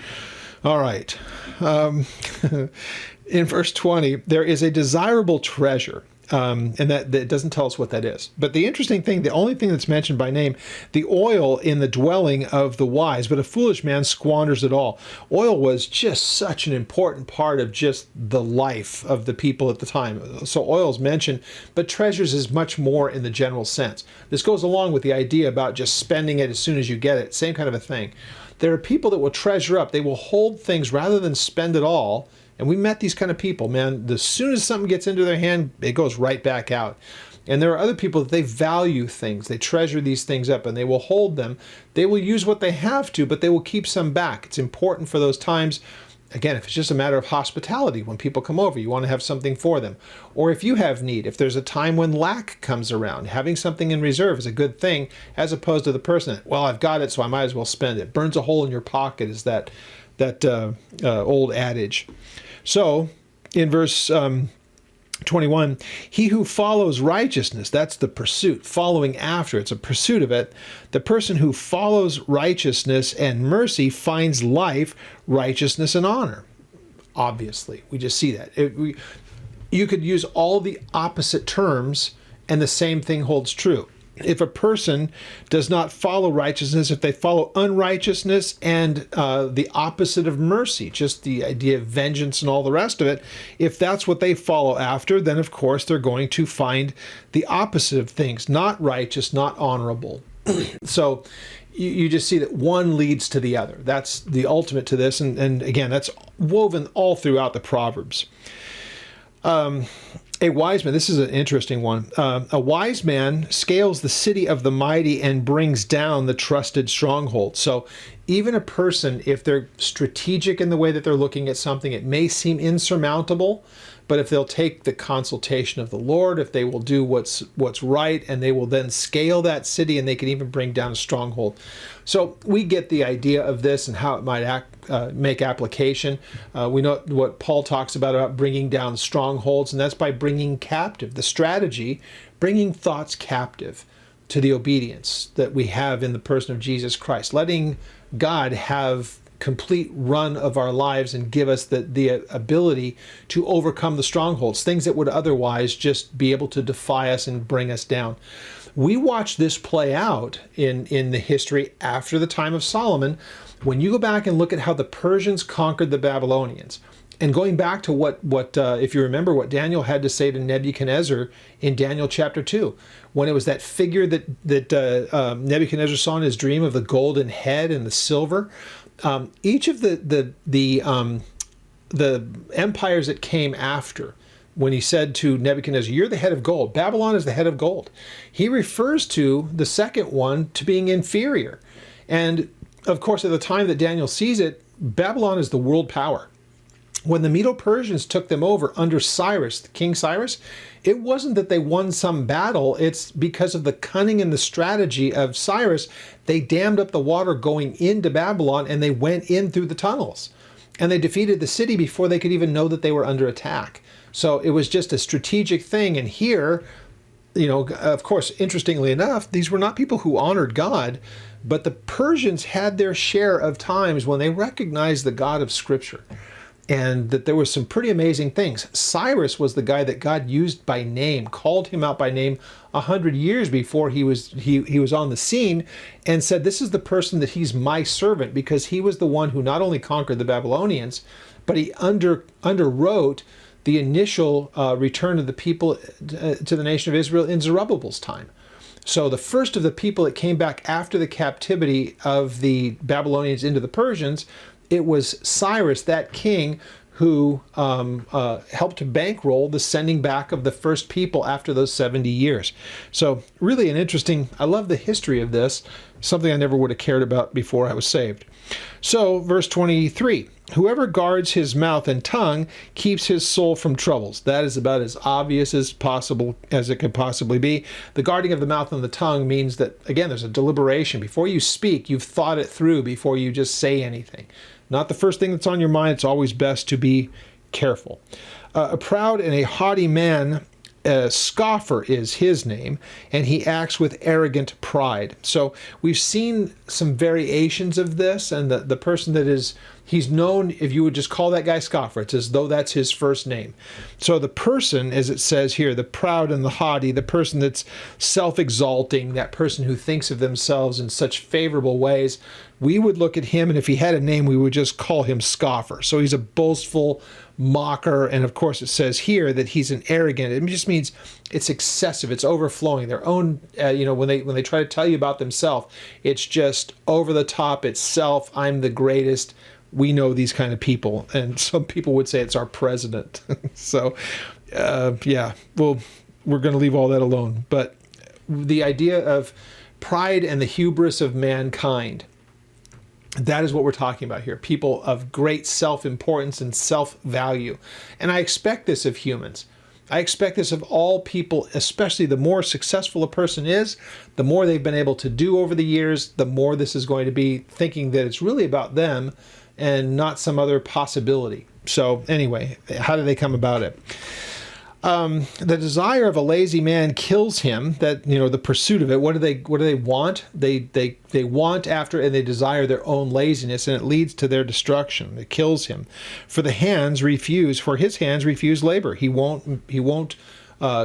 All right. In verse 20, there is a desirable treasure. And that doesn't tell us what that is. But the interesting thing, the only thing that's mentioned by name, the oil in the dwelling of the wise, but a foolish man squanders it all. Oil was just such an important part of just the life of the people at the time. So oil is mentioned, but treasures is much more in the general sense. This goes along with the idea about just spending it as soon as you get it. Same kind of a thing. There are people that will treasure up. They will hold things rather than spend it all. And we met these kind of people, man. As soon as something gets into their hand, it goes right back out. And there are other people that they value things. They treasure these things up and they will hold them. They will use what they have to, but they will keep some back. It's important for those times. Again, if it's just a matter of hospitality, when people come over, you want to have something for them. Or if you have need, if there's a time when lack comes around, having something in reserve is a good thing, as opposed to the person that, well, I've got it, so I might as well spend it. Burns a hole in your pocket is that old adage. So in verse 21, he who follows righteousness, that's the pursuit, following after, it's a pursuit of it. The person who follows righteousness and mercy finds life, righteousness, and honor. Obviously, we just see that. You could use all the opposite terms and the same thing holds true. If a person does not follow righteousness, if they follow unrighteousness and the opposite of mercy, just the idea of vengeance and all the rest of it, if that's what they follow after, then of course they're going to find the opposite of things, not righteous, not honorable. So you just see that one leads to the other. That's the ultimate to this. And again, that's woven all throughout the Proverbs. A wise man, this is an interesting one. A wise man scales the city of the mighty and brings down the trusted stronghold. So even a person, if they're strategic in the way that they're looking at something, it may seem insurmountable, but if they'll take the consultation of the Lord, if they will do what's right, and they will then scale that city, and they can even bring down a stronghold. So we get the idea of this and how it might make application. We know what Paul talks about bringing down strongholds, and that's by bringing captive. The strategy, bringing thoughts captive to the obedience that we have in the person of Jesus Christ, letting God have complete run of our lives and give us the ability to overcome the strongholds, things that would otherwise just be able to defy us and bring us down. We watch this play out in the history after the time of Solomon. When you go back and look at how the Persians conquered the Babylonians, and going back to what if you remember what Daniel had to say to Nebuchadnezzar in Daniel chapter 2, when it was that figure that Nebuchadnezzar saw in his dream of the golden head and the silver, each of the empires that came after, when he said to Nebuchadnezzar, "You're the head of gold. Babylon is the head of gold," he refers to the second one to being inferior. And of course, at the time that Daniel sees it, Babylon is the world power. When the Medo-Persians took them over under Cyrus, King Cyrus, it wasn't that they won some battle. It's because of the cunning and the strategy of Cyrus. They dammed up the water going into Babylon, and they went in through the tunnels. And they defeated the city before they could even know that they were under attack. So it was just a strategic thing. And here, of course, interestingly enough, these were not people who honored God, but the Persians had their share of times when they recognized the God of Scripture, and that there were some pretty amazing things. Cyrus was the guy that God used by name, called him out by name 100 years before he was on the scene, and said, "This is the person that he's my servant," because he was the one who not only conquered the Babylonians, but he underwrote the initial return of the people to the nation of Israel in Zerubbabel's time. So the first of the people that came back after the captivity of the Babylonians into the Persians, it was Cyrus, that king, who helped to bankroll the sending back of the first people after those 70 years. So really an interesting, I love the history of this, something I never would have cared about before I was saved. So verse 23, whoever guards his mouth and tongue keeps his soul from troubles. That is about as obvious as possible as it could possibly be. The guarding of the mouth and the tongue means that, again, there's a deliberation. Before you speak, you've thought it through before you just say anything. Not the first thing that's on your mind. It's always best to be careful. A proud and a haughty man, a scoffer is his name, and he acts with arrogant pride. So we've seen some variations of this, and the person that is, he's known, if you would just call that guy scoffer, it's as though that's his first name. So the person, as it says here, the proud and the haughty, the person that's self-exalting, that person who thinks of themselves in such favorable ways, we would look at him, and if he had a name, we would just call him scoffer. So he's a boastful mocker, and of course it says here that he's an arrogant. It just means it's excessive, it's overflowing. Their own, when they try to tell you about themselves, it's just over the top, it's self, I'm the greatest. We know these kind of people, and some people would say it's our president. So, yeah, well, we're going to leave all that alone. But the idea of pride and the hubris of mankind, that is what we're talking about here. People of great self-importance and self-value. And I expect this of humans. I expect this of all people, especially the more successful a person is, the more they've been able to do over the years, the more this is going to be thinking that it's really about them and not some other possibility. So anyway, how do they come about it? The desire of a lazy man kills him. That, the pursuit of it. What do they want? They want after, and they desire their own laziness, and it leads to their destruction. It kills him. For his hands refuse labor. He won't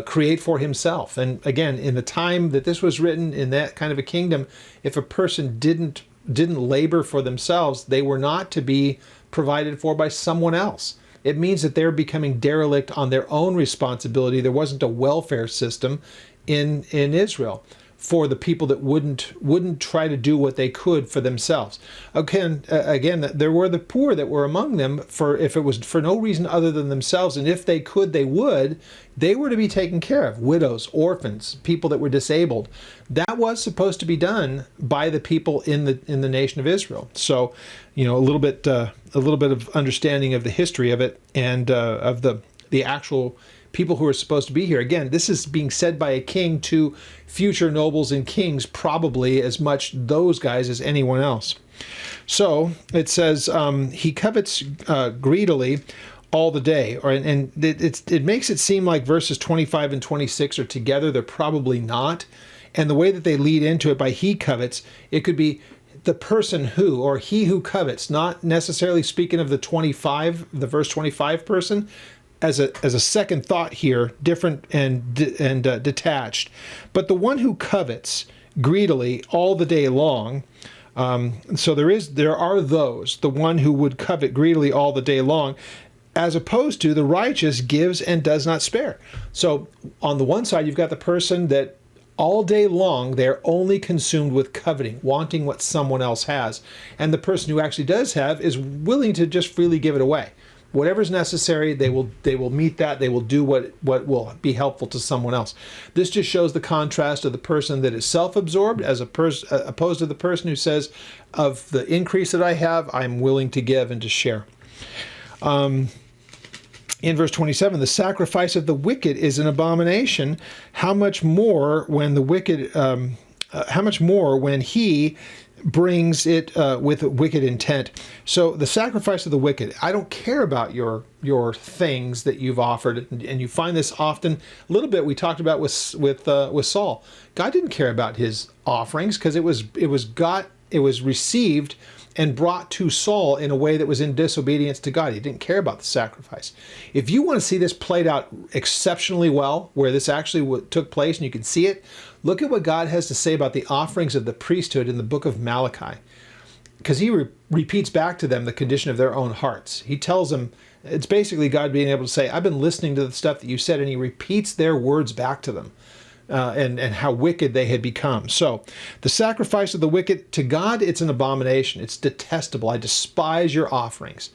create for himself. And again, in the time that this was written, in that kind of a kingdom, if a person didn't labor for themselves, they were not to be provided for by someone else. It means that they're becoming derelict on their own responsibility. There wasn't a welfare system in Israel for the people that wouldn't try to do what they could for themselves. Again, there were the poor that were among them, if it was for no reason other than themselves, and if they could, they were to be taken care of. Widows, orphans, people that were disabled. That was supposed to be done by the people in the nation of Israel. So, a little bit of understanding of the history of it, and of the actual people who are supposed to be here. Again, this is being said by a king to future nobles and kings, probably as much those guys as anyone else. So it says he covets greedily all the day, and it makes it seem like verses 25 and 26 are together. They're probably not. And the way that they lead into it by he covets, it could be the person who, or he who covets, not necessarily speaking of the verse 25 person, as a second thought here, different and detached. But the one who covets greedily all the day long. So there are those, the one who would covet greedily all the day long, as opposed to the righteous gives and does not spare. So on the one side, you've got the person that all day long they're only consumed with coveting, wanting what someone else has. And the person who actually does have is willing to just freely give it away. Whatever's necessary, they will meet that. They will do what will be helpful to someone else. This just shows the contrast of the person that is self-absorbed as opposed to the person who says, of the increase that I have, I'm willing to give and to share. In verse 27, the sacrifice of the wicked is an abomination. How much more when he brings it with wicked intent. So the sacrifice of the wicked. I don't care about your things that you've offered, and you find this often. A little bit we talked about with Saul. God didn't care about his offerings because it was received and brought to Saul in a way that was in disobedience to God. He didn't care about the sacrifice. If you want to see this played out exceptionally well, where this actually took place and you can see it, look at what God has to say about the offerings of the priesthood in the book of Malachi. Because he repeats back to them the condition of their own hearts. He tells them, it's basically God being able to say, I've been listening to the stuff that you said, and he repeats their words back to them. And how wicked they had become. So the sacrifice of the wicked, to God, it's an abomination. It's detestable. I despise your offerings.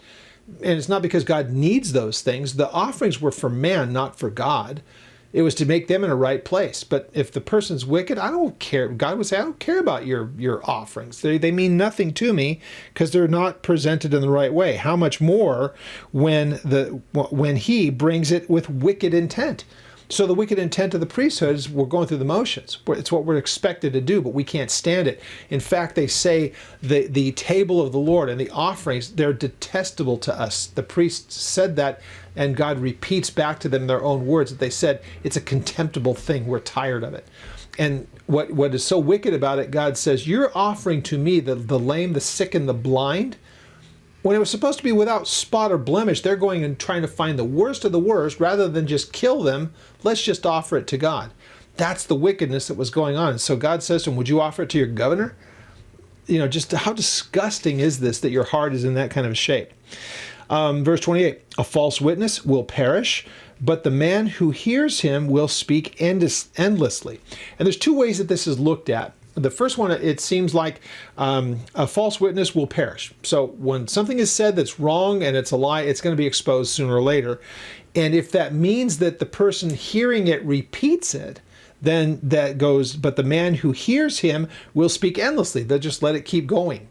And it's not because God needs those things. The offerings were for man, not for God. It was to make them in a right place. But if the person's wicked, I don't care. God would say, I don't care about your offerings. They mean nothing to me because they're not presented in the right way. How much more when he brings it with wicked intent? So the wicked intent of the priesthood is we're going through the motions. It's what we're expected to do, but we can't stand it. In fact, they say the table of the Lord and the offerings, they're detestable to us. The priests said that, and God repeats back to them their own words that they said, it's a contemptible thing. We're tired of it. And what is so wicked about it, God says, you're offering to me the lame, the sick, and the blind. When it was supposed to be without spot or blemish, they're going and trying to find the worst of the worst rather than just kill them. Let's just offer it to God. That's the wickedness that was going on. And so God says to him, would you offer it to your governor? Just how disgusting is this that your heart is in that kind of shape? Verse 28, a false witness will perish, but the man who hears him will speak endlessly. And there's two ways that this is looked at. The first one, it seems like a false witness will perish. So when something is said that's wrong and it's a lie, it's going to be exposed sooner or later. And if that means that the person hearing it repeats it, then that goes, but the man who hears him will speak endlessly. They'll just let it keep going,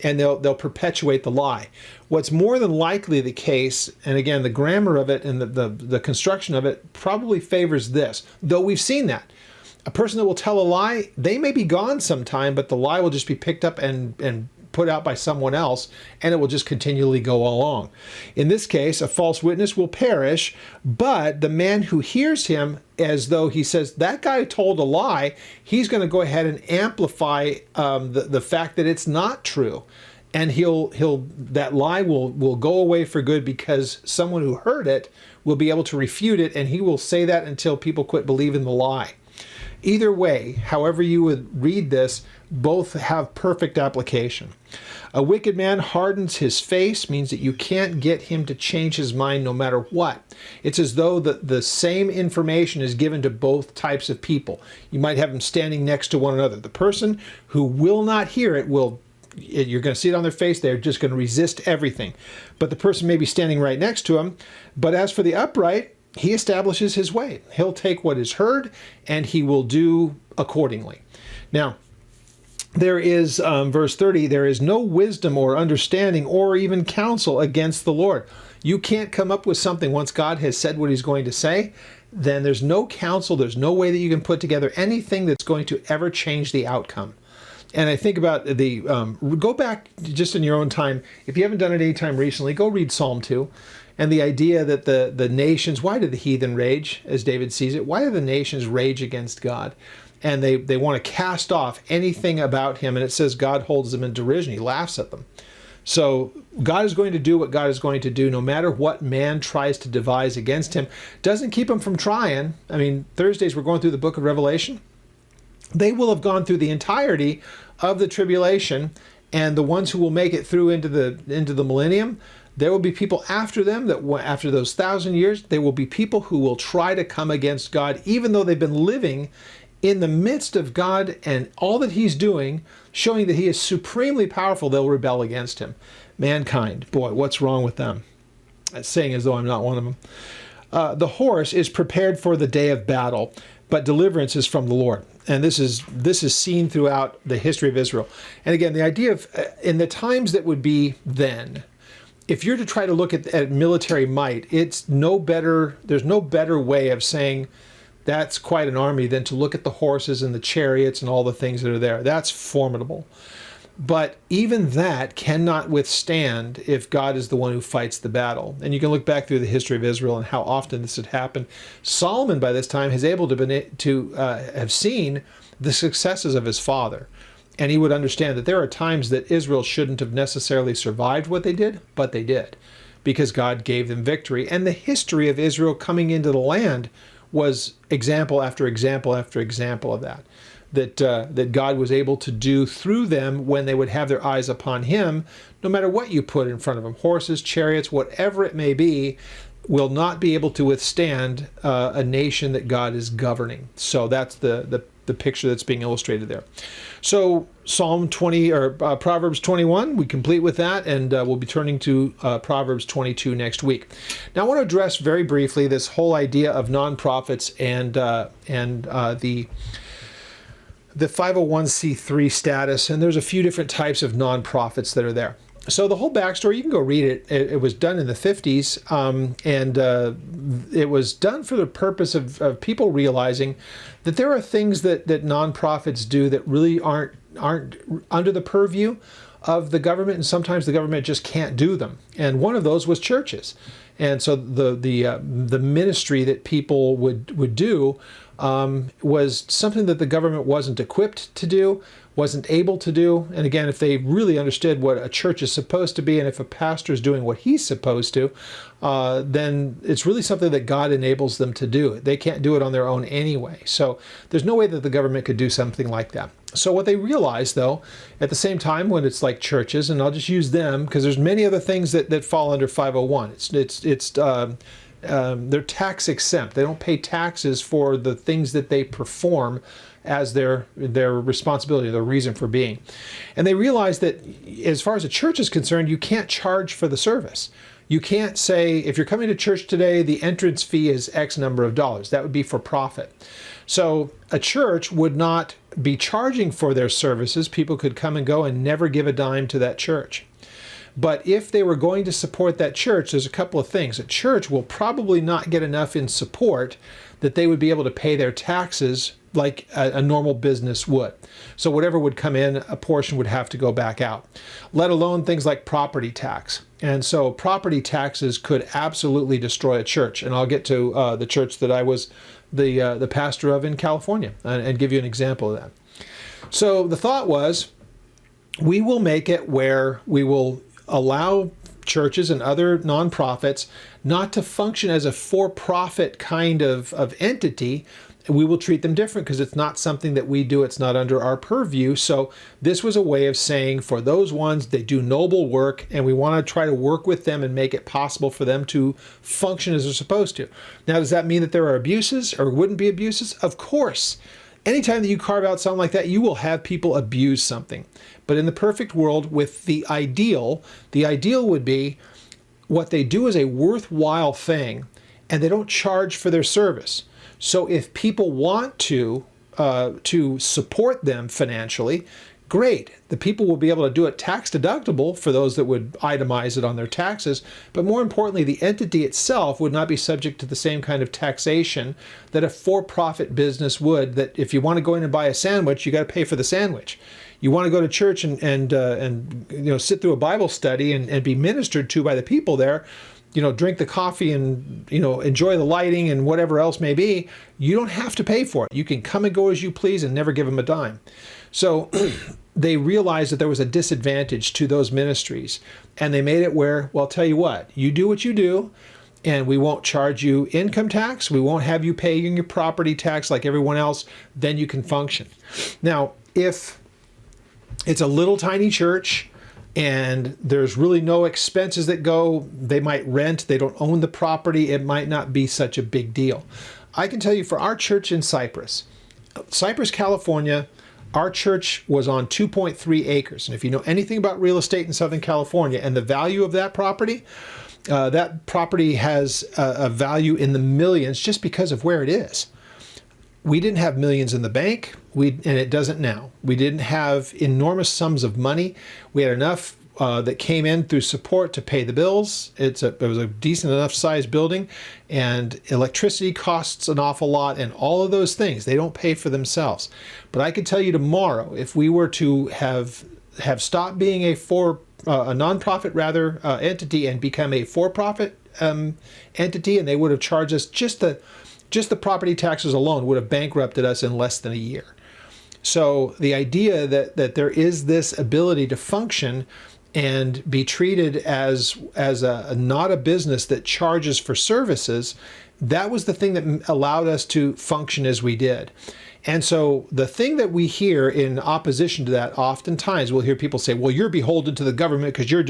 and they'll perpetuate the lie. What's more than likely the case, and again, the grammar of it and the construction of it probably favors this, though we've seen that. A person that will tell a lie, they may be gone sometime, but the lie will just be picked up and put out by someone else, and it will just continually go along. In this case, a false witness will perish, but the man who hears him, as though he says, that guy told a lie, he's going to go ahead and amplify the fact that it's not true. And that lie will go away for good, because someone who heard it will be able to refute it, and he will say that until people quit believing the lie. Either way, however you would read this, both have perfect application. A wicked man hardens his face means that you can't get him to change his mind no matter what. It's as though the same information is given to both types of people. You might have them standing next to one another. The person who will not hear it you're going to see it on their face, they're just going to resist everything. But the person may be standing right next to him. But as for the upright, he establishes his way. He'll take what is heard and he will do accordingly. Now, there is, verse 30, there is no wisdom or understanding or even counsel against the Lord. You can't come up with something once God has said what he's going to say. Then there's no counsel, there's no way that you can put together anything that's going to ever change the outcome. And I think about go back just in your own time. If you haven't done it any time recently, go read Psalm 2. And the idea that the nations, why do the heathen rage, as David sees it? Why do the nations rage against God? And they want to cast off anything about him. And it says God holds them in derision. He laughs at them. So God is going to do what God is going to do, no matter what man tries to devise against him. Doesn't keep him from trying. I mean, Thursdays we're going through the book of Revelation. They will have gone through the entirety of the tribulation, and the ones who will make it through into the millennium, there will be people after them that after those 1,000 years, there will be people who will try to come against God, even though they've been living in the midst of God and all that he's doing, showing that he is supremely powerful. They'll rebel against him. Mankind, boy, what's wrong with them? That's saying as though I'm not one of them. The horse is prepared for the day of battle, but deliverance is from the Lord. And this is seen throughout the history of Israel. And again, the idea of in the times that would be then, if you're to try to look at military might, there's no better way of saying that's quite an army than to look at the horses and the chariots and all the things that are there. That's formidable. But even that cannot withstand if God is the one who fights the battle. And you can look back through the history of Israel and how often this had happened. Solomon, by this time, is able to have seen the successes of his father. And he would understand that there are times that Israel shouldn't have necessarily survived what they did, but they did, because God gave them victory. And the history of Israel coming into the land was example after example after example of that. That God was able to do through them when they would have their eyes upon him, no matter what you put in front of them, horses, chariots, whatever it may be, will not be able to withstand a nation that God is governing. So that's the picture that's being illustrated there. So Psalm 20 or Proverbs 21, we complete with that, and we'll be turning to Proverbs 22 next week. Now I want to address very briefly this whole idea of nonprofits and the 501c3 status, and there's a few different types of nonprofits that are there. So the whole backstory, you can go read it. It was done in the 50s, and it was done for the purpose of people realizing that there are things that nonprofits do that really aren't under the purview of the government, and sometimes the government just can't do them. And one of those was churches. And so the ministry that people would do was something that the government wasn't equipped to do, wasn't able to do. And again, if they really understood what a church is supposed to be, and if a pastor is doing what he's supposed to, then it's really something that God enables them to do. They can't do it on their own anyway. So there's no way that the government could do something like that. So what they realized, though, at the same time, when it's like churches, and I'll just use them because there's many other things that fall under 501. They're tax exempt. They don't pay taxes for the things that they perform as their responsibility, their reason for being. And they realized that as far as a church is concerned, you can't charge for the service. You can't say, if you're coming to church today, the entrance fee is X number of dollars. That would be for profit. So a church would not be charging for their services. People could come and go and never give a dime to that church. But if they were going to support that church, there's a couple of things. A church will probably not get enough in support that they would be able to pay their taxes like a normal business would. So whatever would come in, a portion would have to go back out, let alone things like property tax. And so property taxes could absolutely destroy a church. And I'll get to the church that I was the pastor of in California and give you an example of that. So the thought was, we will make it where we will allow churches and other nonprofits not to function as a for-profit kind of entity. We will treat them different because it's not something that we do. It's not under our purview. So this was a way of saying for those ones, they do noble work, and we want to try to work with them and make it possible for them to function as they're supposed to. Now, does that mean that there are abuses or wouldn't be abuses? Of course. Anytime that you carve out something like that, you will have people abuse something. But in the perfect world, with the ideal would be what they do is a worthwhile thing, and they don't charge for their service. So if people want to support them financially, great. The people will be able to do it tax deductible for those that would itemize it on their taxes. But more importantly, the entity itself would not be subject to the same kind of taxation that a for-profit business would, that if you want to go in and buy a sandwich, you got to pay for the sandwich. You want to go to church and sit through a Bible study and be ministered to by the people there, drink the coffee and, enjoy the lighting and whatever else may be, you don't have to pay for it. You can come and go as you please and never give them a dime. So they realized that there was a disadvantage to those ministries, and they made it where, well, I'll tell you what you do, and we won't charge you income tax. We won't have you paying your property tax like everyone else. Then you can function. Now, if it's a little tiny church, and there's really no expenses that go, they might rent, they don't own the property, it might not be such a big deal. I can tell you for our church in Cypress, California, our church was on 2.3 acres. And if you know anything about real estate in Southern California and the value of that property has a value in the millions just because of where it is. We didn't have millions in the bank, and it doesn't now. We didn't have enormous sums of money. We had enough that came in through support to pay the bills. It was a decent enough sized building, and electricity costs an awful lot, and all of those things, they don't pay for themselves. But I could tell you tomorrow, if we were to have stopped being a nonprofit entity and become a for-profit entity, and they would have charged us just the property taxes alone would have bankrupted us in less than a year. So the idea that there is this ability to function and be treated as not a business that charges for services, that was the thing that allowed us to function as we did. And so the thing that we hear in opposition to that, oftentimes we'll hear people say, well, you're beholden to the government because you're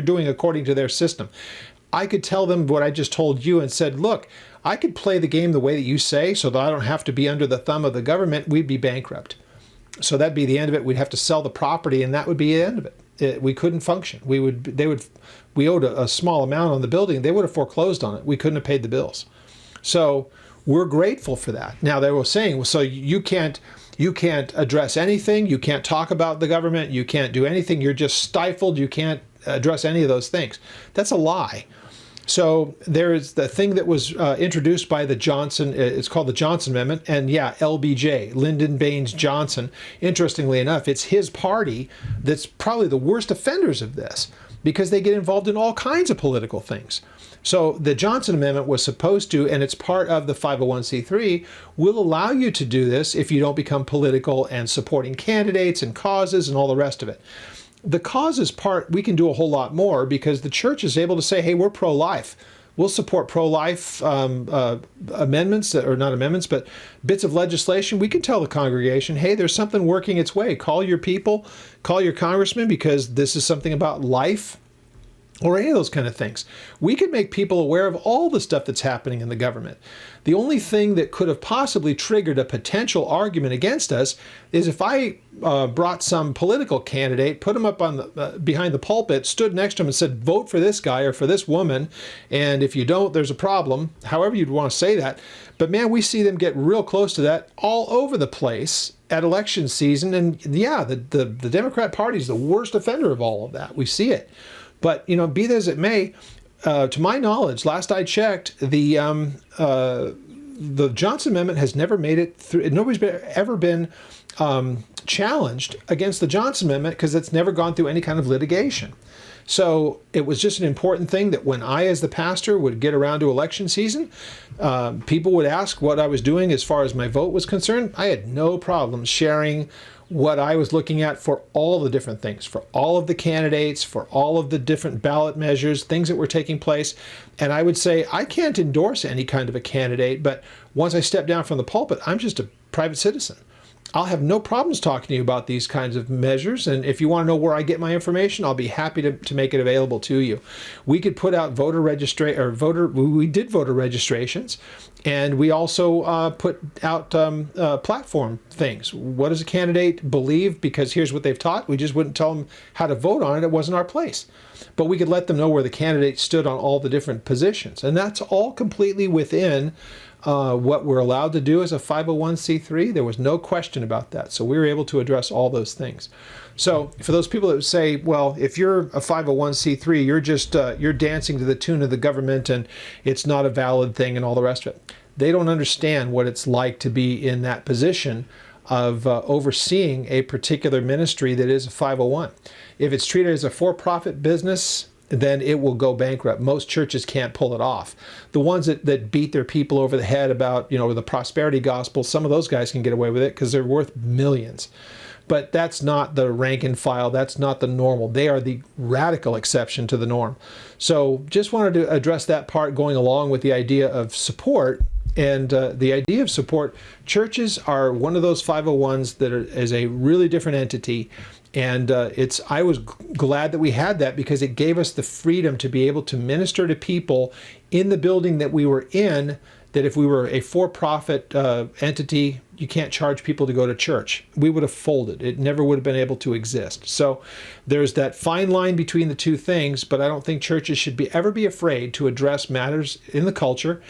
doing according to their system. I could tell them what I just told you and said, look, I could play the game the way that you say so that I don't have to be under the thumb of the government. We'd be bankrupt. So that'd be the end of it. We'd have to sell the property, and that would be the end of it. We couldn't function. We owed a small amount on the building. They would have foreclosed on it. We couldn't have paid the bills. So we're grateful for that. Now they were saying, well, so you can't address anything. You can't talk about the government. You can't do anything. You're just stifled. You can't address any of those things. That's a lie. So there is the thing that was introduced by the Johnson, it's called the Johnson Amendment, and yeah, LBJ, Lyndon Baines Johnson. Interestingly enough, it's his party that's probably the worst offenders of this because they get involved in all kinds of political things. So the Johnson Amendment was supposed to, and it's part of the 501c3, will allow you to do this if you don't become political and supporting candidates and causes and all the rest of it. The causes part, we can do a whole lot more because the church is able to say, hey, we're pro-life. We'll support pro-life amendments, or not amendments, but bits of legislation. We can tell the congregation, hey, there's something working its way. Call your people, call your congressman, because this is something about life, or any of those kind of things. We can make people aware of all the stuff that's happening in the government. The only thing that could have possibly triggered a potential argument against us is if I brought some political candidate, put him up on behind the pulpit, stood next to him and said, vote for this guy or for this woman, and if you don't, there's a problem, however you'd want to say that. But man, we see them get real close to that all over the place at election season, and yeah, the Democrat Party is the worst offender of all of that. We see it. But, be that as it may, to my knowledge, last I checked, the the Johnson Amendment has never made it through. Ever been challenged against the Johnson Amendment because it's never gone through any kind of litigation. So it was just an important thing that when I, as the pastor, would get around to election season, people would ask what I was doing as far as my vote was concerned. I had no problem sharing what I was looking at for all the different things, for all of the candidates, for all of the different ballot measures, things that were taking place. And I would say, I can't endorse any kind of a candidate, but once I step down from the pulpit, I'm just a private citizen. I'll have no problems talking to you about these kinds of measures. And if you want to know where I get my information, I'll be happy to make it available to you. We could put out we did voter registrations, and we also put out platform things. What does a candidate believe? Because here's what they've taught. We just wouldn't tell them how to vote on it. It wasn't our place. But we could let them know where the candidate stood on all the different positions. And that's all completely within what we're allowed to do as a 501c3. There was no question about that. So we were able to address all those things. So for those people that say, well, if you're a 501c3, you're just you're dancing to the tune of the government and it's not a valid thing and all the rest of it. They don't understand what it's like to be in that position of overseeing a particular ministry that is a 501. If it's treated as a for-profit business, then it will go bankrupt. Most churches can't pull it off. The ones that beat their people over the head about, the prosperity gospel, some of those guys can get away with it because they're worth millions. But that's not the rank and file. That's not the normal. They are the radical exception to the norm. So just wanted to address that part going along with the idea of support. And the idea of support, churches are one of those 501s that is a really different entity. And I was glad that we had that because it gave us the freedom to be able to minister to people in the building that we were in, that if we were a for-profit entity, you can't charge people to go to church. We would have folded. It never would have been able to exist. So there's that fine line between the two things, but I don't think churches should ever be afraid to address matters in the culture.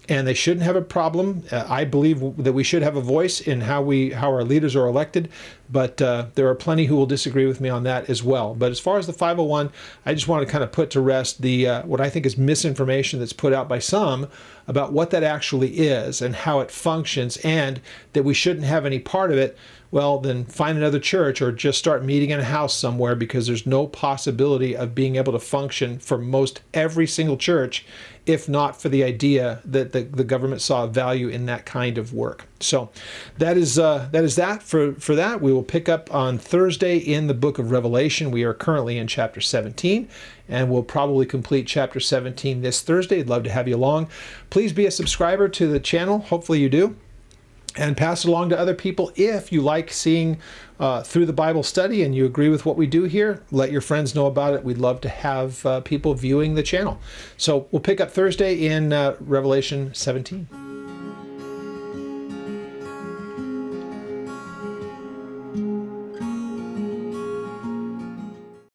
And they shouldn't have a problem. I believe that we should have a voice in how our leaders are elected, but there are plenty who will disagree with me on that as well. But as far as the 501, I just want to kind of put to rest the what I think is misinformation that's put out by some about what that actually is and how it functions, and that we shouldn't have any part of it. Well, then find another church or just start meeting in a house somewhere, because there's no possibility of being able to function for most every single church, if not for the idea that the government saw value in that kind of work. So that is that for that. We will pick up on Thursday in the book of Revelation. We are currently in chapter 17, and we'll probably complete chapter 17 this Thursday. I'd love to have you along. Please be a subscriber to the channel. Hopefully you do. And pass it along to other people. If you like seeing through the Bible study and you agree with what we do here, let your friends know about it. We'd love to have people viewing the channel. So we'll pick up Thursday in Revelation 17.